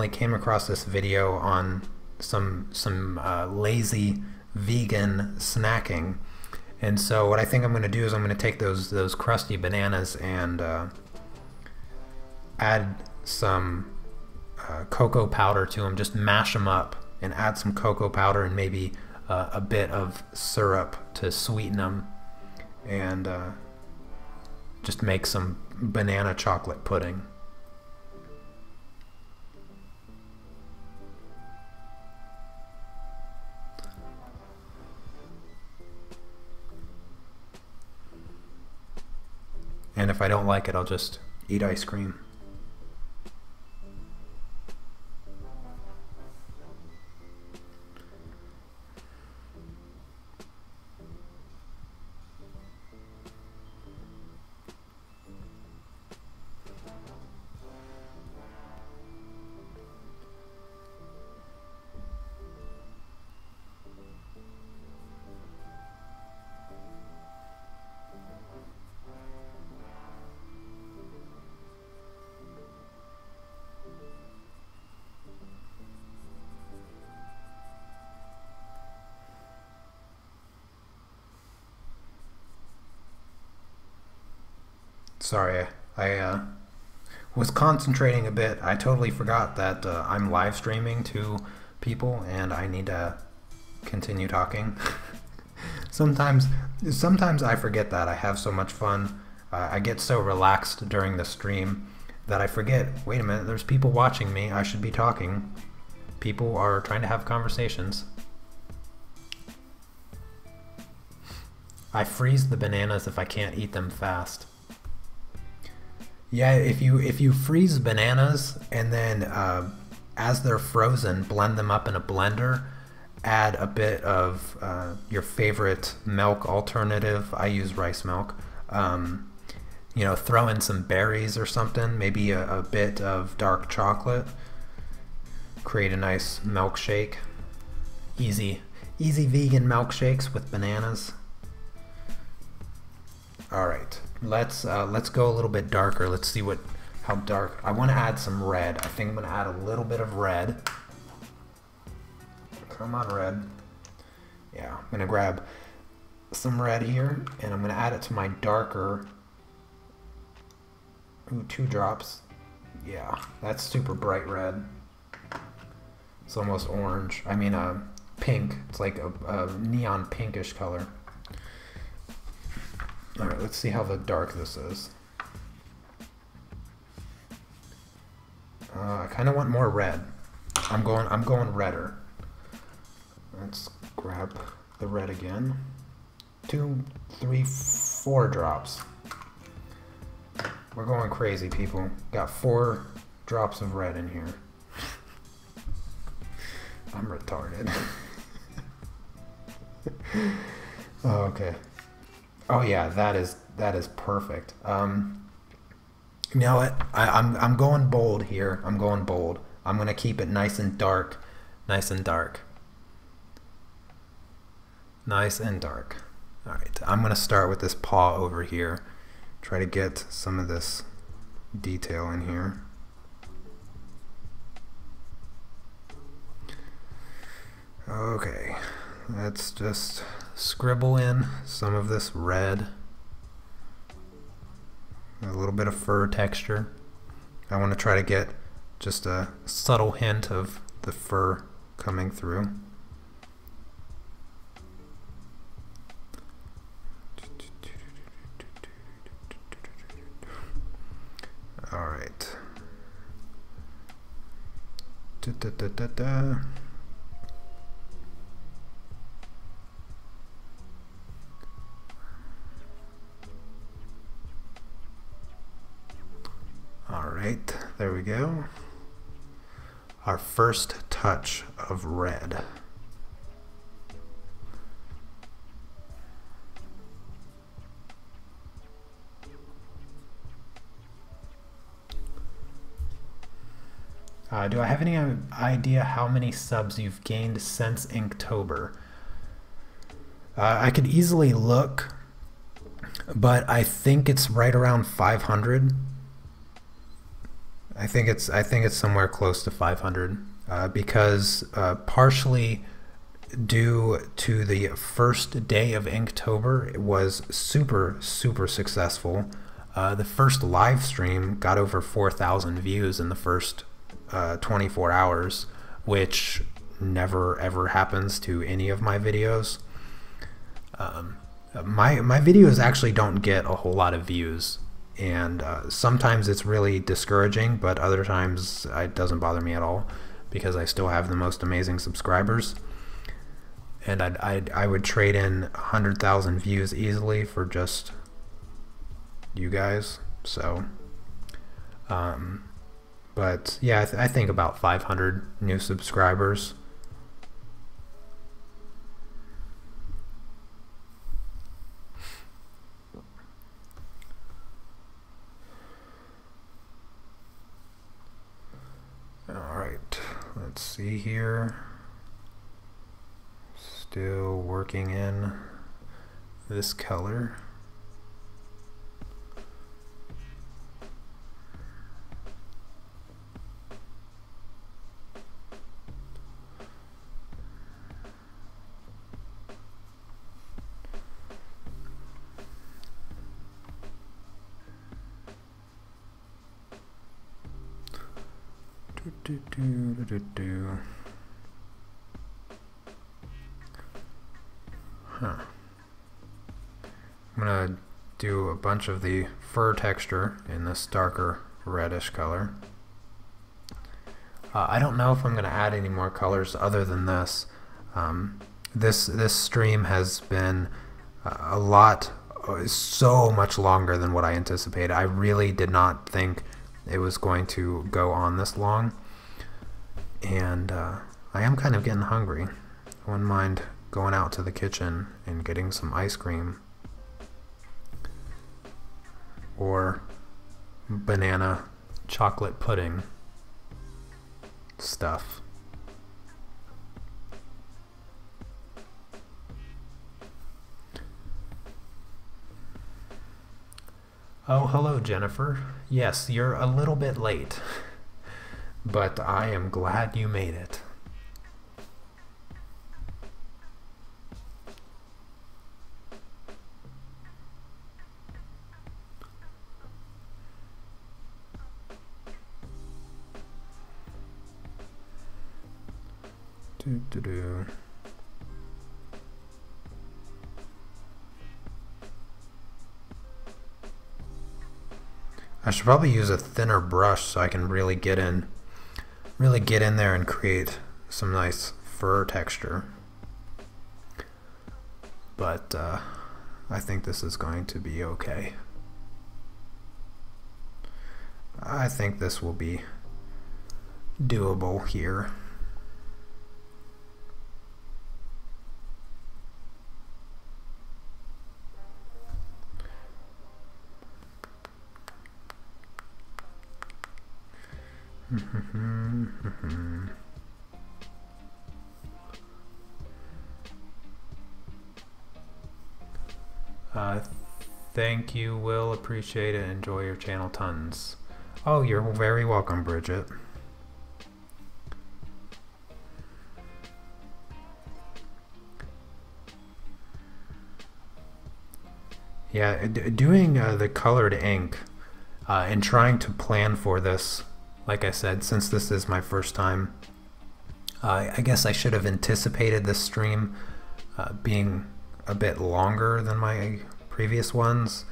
came across this video on some lazy vegan snacking, and so what I think I'm going to do is I'm going to take those crusty bananas and add some cocoa powder to them. Just mash them up and add some cocoa powder and maybe a bit of syrup to sweeten them, and just make some banana chocolate pudding. And if I don't like it, I'll just eat ice cream. Sorry, I was concentrating a bit. I totally forgot that I'm live streaming to people and I need to continue talking. Sometimes I forget that. I have so much fun. I get so relaxed during the stream that I forget, wait a minute, there's people watching me. I should be talking. People are trying to have conversations. I freeze the bananas if I can't eat them fast. Yeah, if you freeze bananas and then as they're frozen, blend them up in a blender, add a bit of your favorite milk alternative. I use rice milk. You know, throw in some berries or something, maybe a bit of dark chocolate. Create a nice milkshake. Easy vegan milkshakes with bananas. All right. Let's go a little bit darker. Let's see how dark. I want to add some red. I think I'm going to add a little bit of red. Come on, red. Yeah, I'm going to grab some red here, and I'm going to add it to my darker. Ooh, 2 drops. Yeah, that's super bright red. It's almost orange. I mean, pink. It's like a neon pinkish color. Alright, let's see how dark this is. I kind of want more red. I'm going redder. Let's grab the red again. 2, 3, 4 drops. We're going crazy, people. Got 4 drops of red in here. I'm retarded. Oh, okay. Oh yeah, that is perfect. You know what? I'm going bold here. I'm going bold. I'm gonna keep it nice and dark, nice and dark, nice and dark. All right, I'm gonna start with this paw over here. Try to get some of this detail in here. Okay, let's just scribble in some of this red. A little bit of fur texture. I want to try to get just a subtle hint of the fur coming through. All right. Alright, there we go. Our first touch of red. Do I have any idea how many subs you've gained since Inktober? I could easily look, but I think it's right around 500. I think it's somewhere close to 500 because partially due to the first day of Inktober, it was super successful. The first live stream got over 4,000 views in the first 24 hours, which never ever happens to any of my videos. My videos actually don't get a whole lot of views, and sometimes it's really discouraging, but other times it doesn't bother me at all because I still have the most amazing subscribers, and I would trade in 100,000 views easily for just you guys. So but yeah, I think about 500 new subscribers. Alright, let's see here. Still working in this color. I'm gonna do a bunch of the fur texture in this darker reddish color. I don't know if I'm gonna add any more colors other than this. This stream has been so much longer than what I anticipated. I really did not think it was going to go on this long, and I am kind of getting hungry. I wouldn't mind going out to the kitchen and getting some ice cream or banana chocolate pudding stuff. Oh, hello, Jennifer. Yes, you're a little bit late, but I am glad you made it. I should probably use a thinner brush so I can really get in there and create some nice fur texture. But I think this is going to be okay. I think this will be doable here. Thank you, Will. Appreciate it. Enjoy your channel tons. Oh, you're very welcome, Bridget. Yeah, doing the colored ink and trying to plan for this, like I said, since this is my first time, I guess I should have anticipated this stream being a bit longer than my previous ones,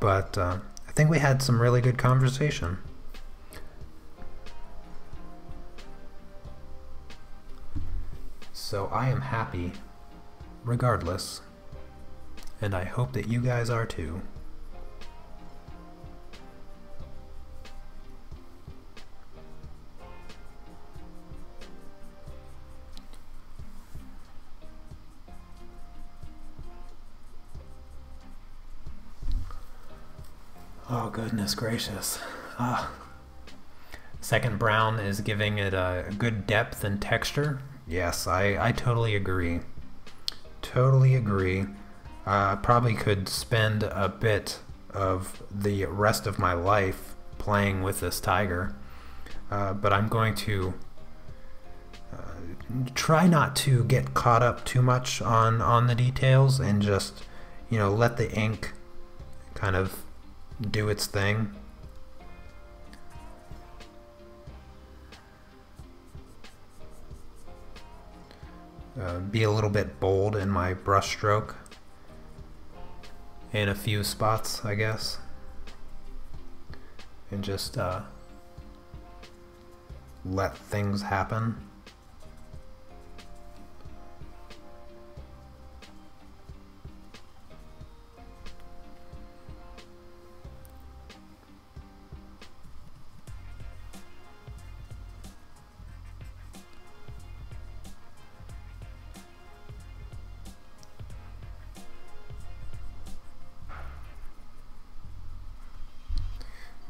but I think we had some really good conversation. So I am happy regardless, and I hope that you guys are too. Oh, goodness gracious. Second brown is giving it a good depth and texture. Yes, I totally agree. Totally agree. Probably could spend a bit of the rest of my life playing with this tiger, but I'm going to try not to get caught up too much on the details and just, you know, let the ink kind of do its thing. Be a little bit bold in my brush stroke in a few spots, I guess, and just let things happen.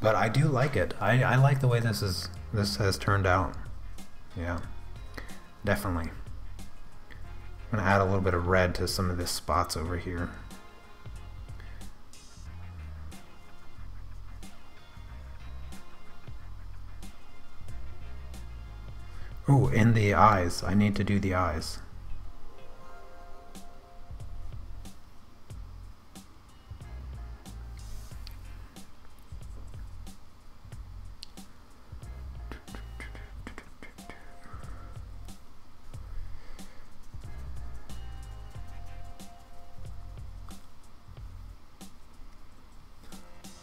But I do like it. I like the way this has turned out. Yeah, definitely. I'm gonna add a little bit of red to some of the spots over here. Ooh, in the eyes. I need to do the eyes.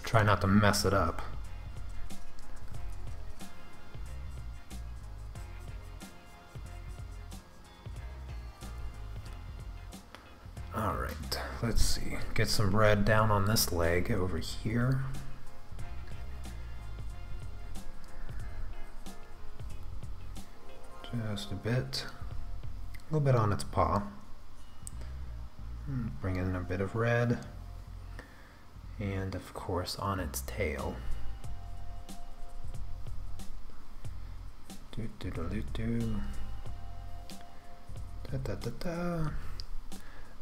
Try not to mess it up. Alright, let's see. Get some red down on this leg over here. Just a bit. A little bit on its paw. Bring in a bit of red. And of course on its tail. Do do do do do. Da da da da.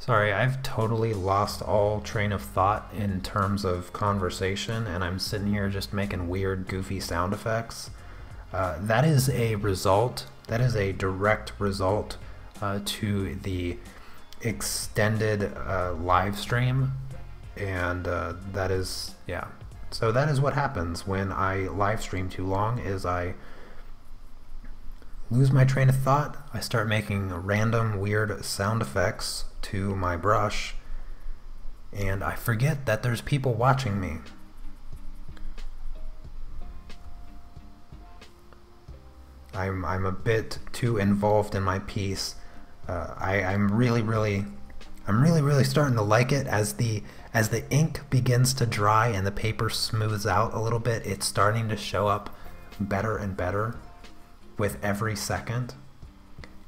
Sorry, I've totally lost all train of thought in terms of conversation, and I'm sitting here just making weird, goofy sound effects. That is a result. That is a direct result to the extended live stream. And that is, yeah. So that is what happens when I live stream too long, is I lose my train of thought. I start making random weird sound effects to my brush, and I forget that there's people watching me. I'm a bit too involved in my piece. I'm really starting to like it. As the ink begins to dry and the paper smooths out a little bit, it's starting to show up better and better with every second.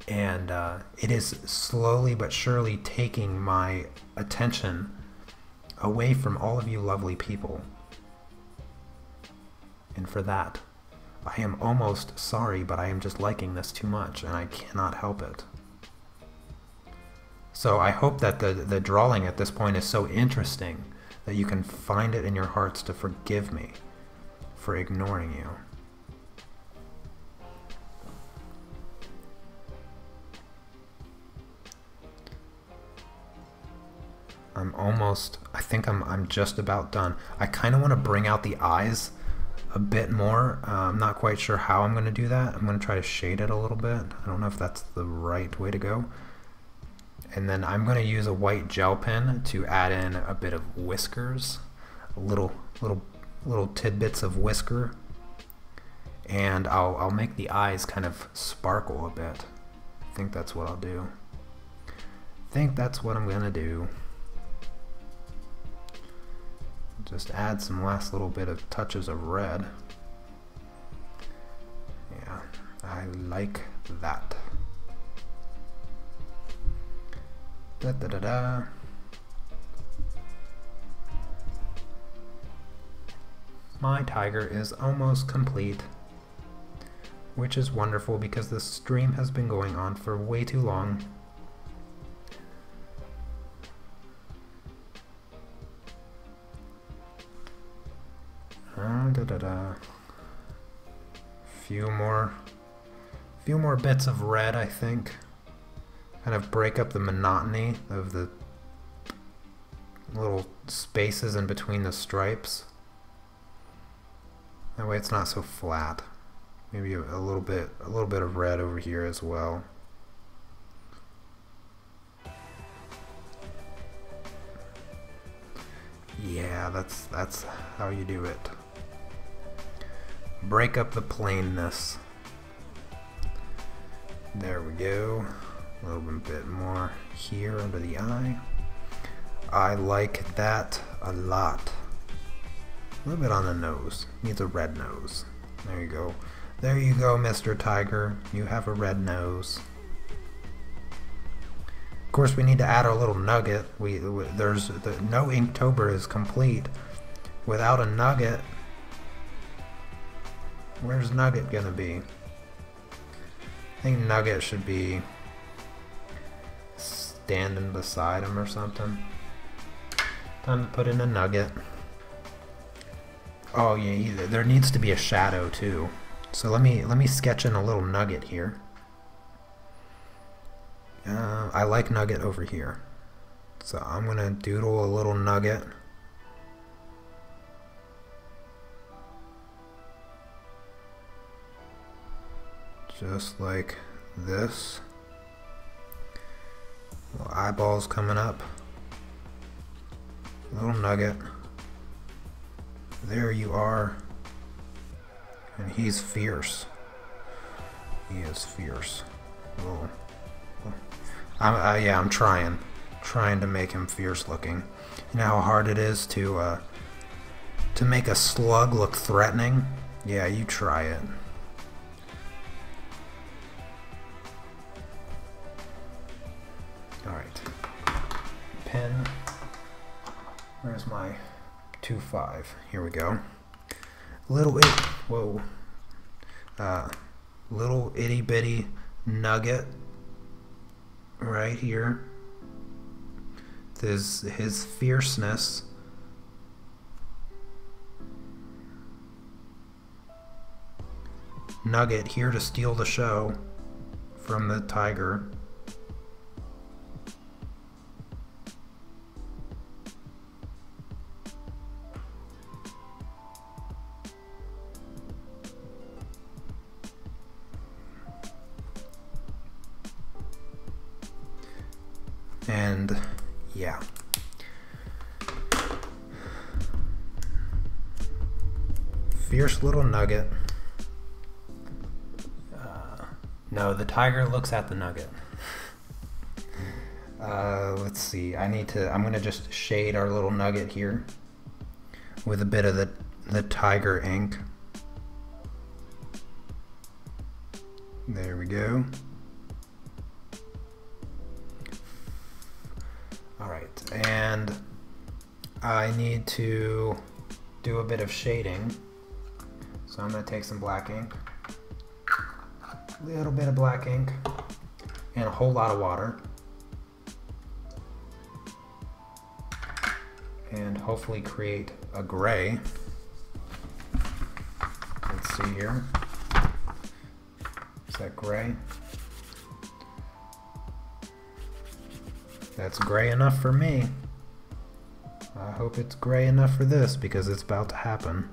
And it is slowly but surely taking my attention away from all of you lovely people. And for that, I am almost sorry, but I am just liking this too much, and I cannot help it. So I hope that the drawing at this point is so interesting that you can find it in your hearts to forgive me for ignoring you. I think I'm just about done. I kind of want to bring out the eyes a bit more. I'm not quite sure how I'm going to do that. I'm going to try to shade it a little bit. I don't know if that's the right way to go. And then I'm going to use a white gel pen to add in a bit of whiskers, little tidbits of whisker, and I'll make the eyes kind of sparkle a bit. I think that's what I'll do. I think that's what I'm going to do. Just add some last little bit of touches of red. Yeah, I like that. Da da da da. My tiger is almost complete. which is wonderful because the stream has been going on for way too long. Few more bits of red, I think. Kind of break up the monotony of the little spaces in between the stripes. That way it's not so flat. Maybe a little bit of red over here as well. Yeah, that's how you do it. Break up the plainness. There we go. A little bit more here under the eye. I like that a lot. A little bit on the nose. Needs a red nose. There you go. There you go, Mr. Tiger. You have a red nose. Of course, we need to add our little nugget. No Inktober is complete without a nugget. Where's Nugget gonna be? I think Nugget should be standing beside him or something. Time to put in a nugget. Oh yeah, there needs to be a shadow too. So let me sketch in a little nugget here. I like nugget over here. So I'm gonna doodle a little nugget. Just like this. Little eyeballs coming up. Little nugget. There you are. And he's fierce. He is fierce. Oh. Yeah, I'm trying to make him fierce looking. You know how hard it is to make a slug look threatening? Yeah, you try it. Alright. Pen. Where's my 2.5? Here we go. Little itty bitty nugget right here. This his fierceness. Nugget here to steal the show from the tiger. And yeah. Fierce little nugget. No, the tiger looks at the nugget. Let's see. I'm gonna just shade our little nugget here with a bit of the tiger ink. There we go. Alright, and I need to do a bit of shading. So I'm going to take some black ink, a little bit of black ink, and a whole lot of water. And hopefully create a gray. Let's see here. Is that gray? That's gray enough for me. I hope it's gray enough for this because it's about to happen.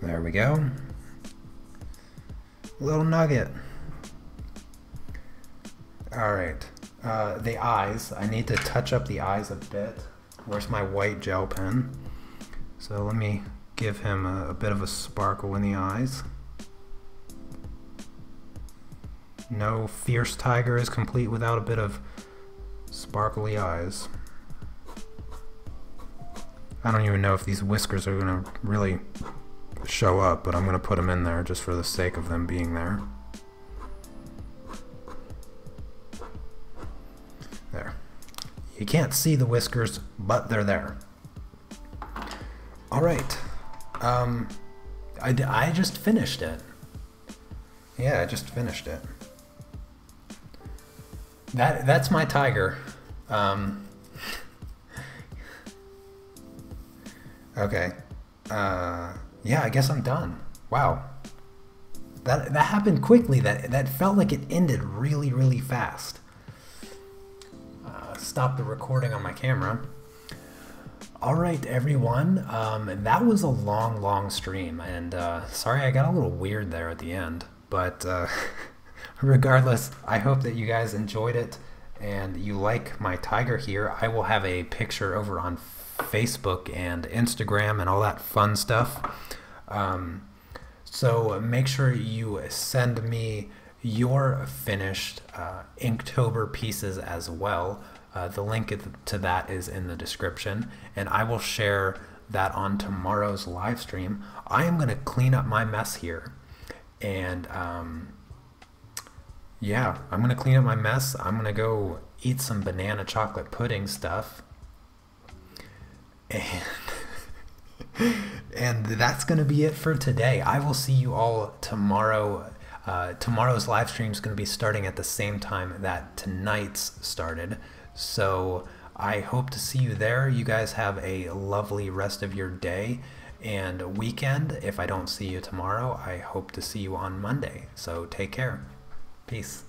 There we go. Little nugget. Alright. The eyes. I need to touch up the eyes a bit. Where's my white gel pen? So let me give him a bit of a sparkle in the eyes. No fierce tiger is complete without a bit of sparkly eyes. I don't even know if these whiskers are going to really show up, but I'm going to put them in there just for the sake of them being there. You can't see the whiskers, but they're there. All right. I just finished it. Yeah, I just finished it. That's my tiger. Okay. Yeah, I guess I'm done. Wow. That happened quickly. That felt like it ended really, really fast. Stop the recording on my camera. All right, everyone. That was a long stream, and sorry I got a little weird there at the end. But regardless, I hope that you guys enjoyed it and you like my tiger here. I will have a picture over on Facebook and Instagram and all that fun stuff. So make sure you send me your finished Inktober pieces as well. The link to that is in the description, and I will share that on tomorrow's live stream. I am going to clean up my mess here, and yeah, I'm going to clean up my mess. I'm going to go eat some banana chocolate pudding stuff, and that's going to be it for today. I will see you all tomorrow. Tomorrow's live stream is going to be starting at the same time that tonight's started. So I hope to see you there. You guys have a lovely rest of your day and weekend. If I don't see you tomorrow, I hope to see you on Monday. So take care. Peace.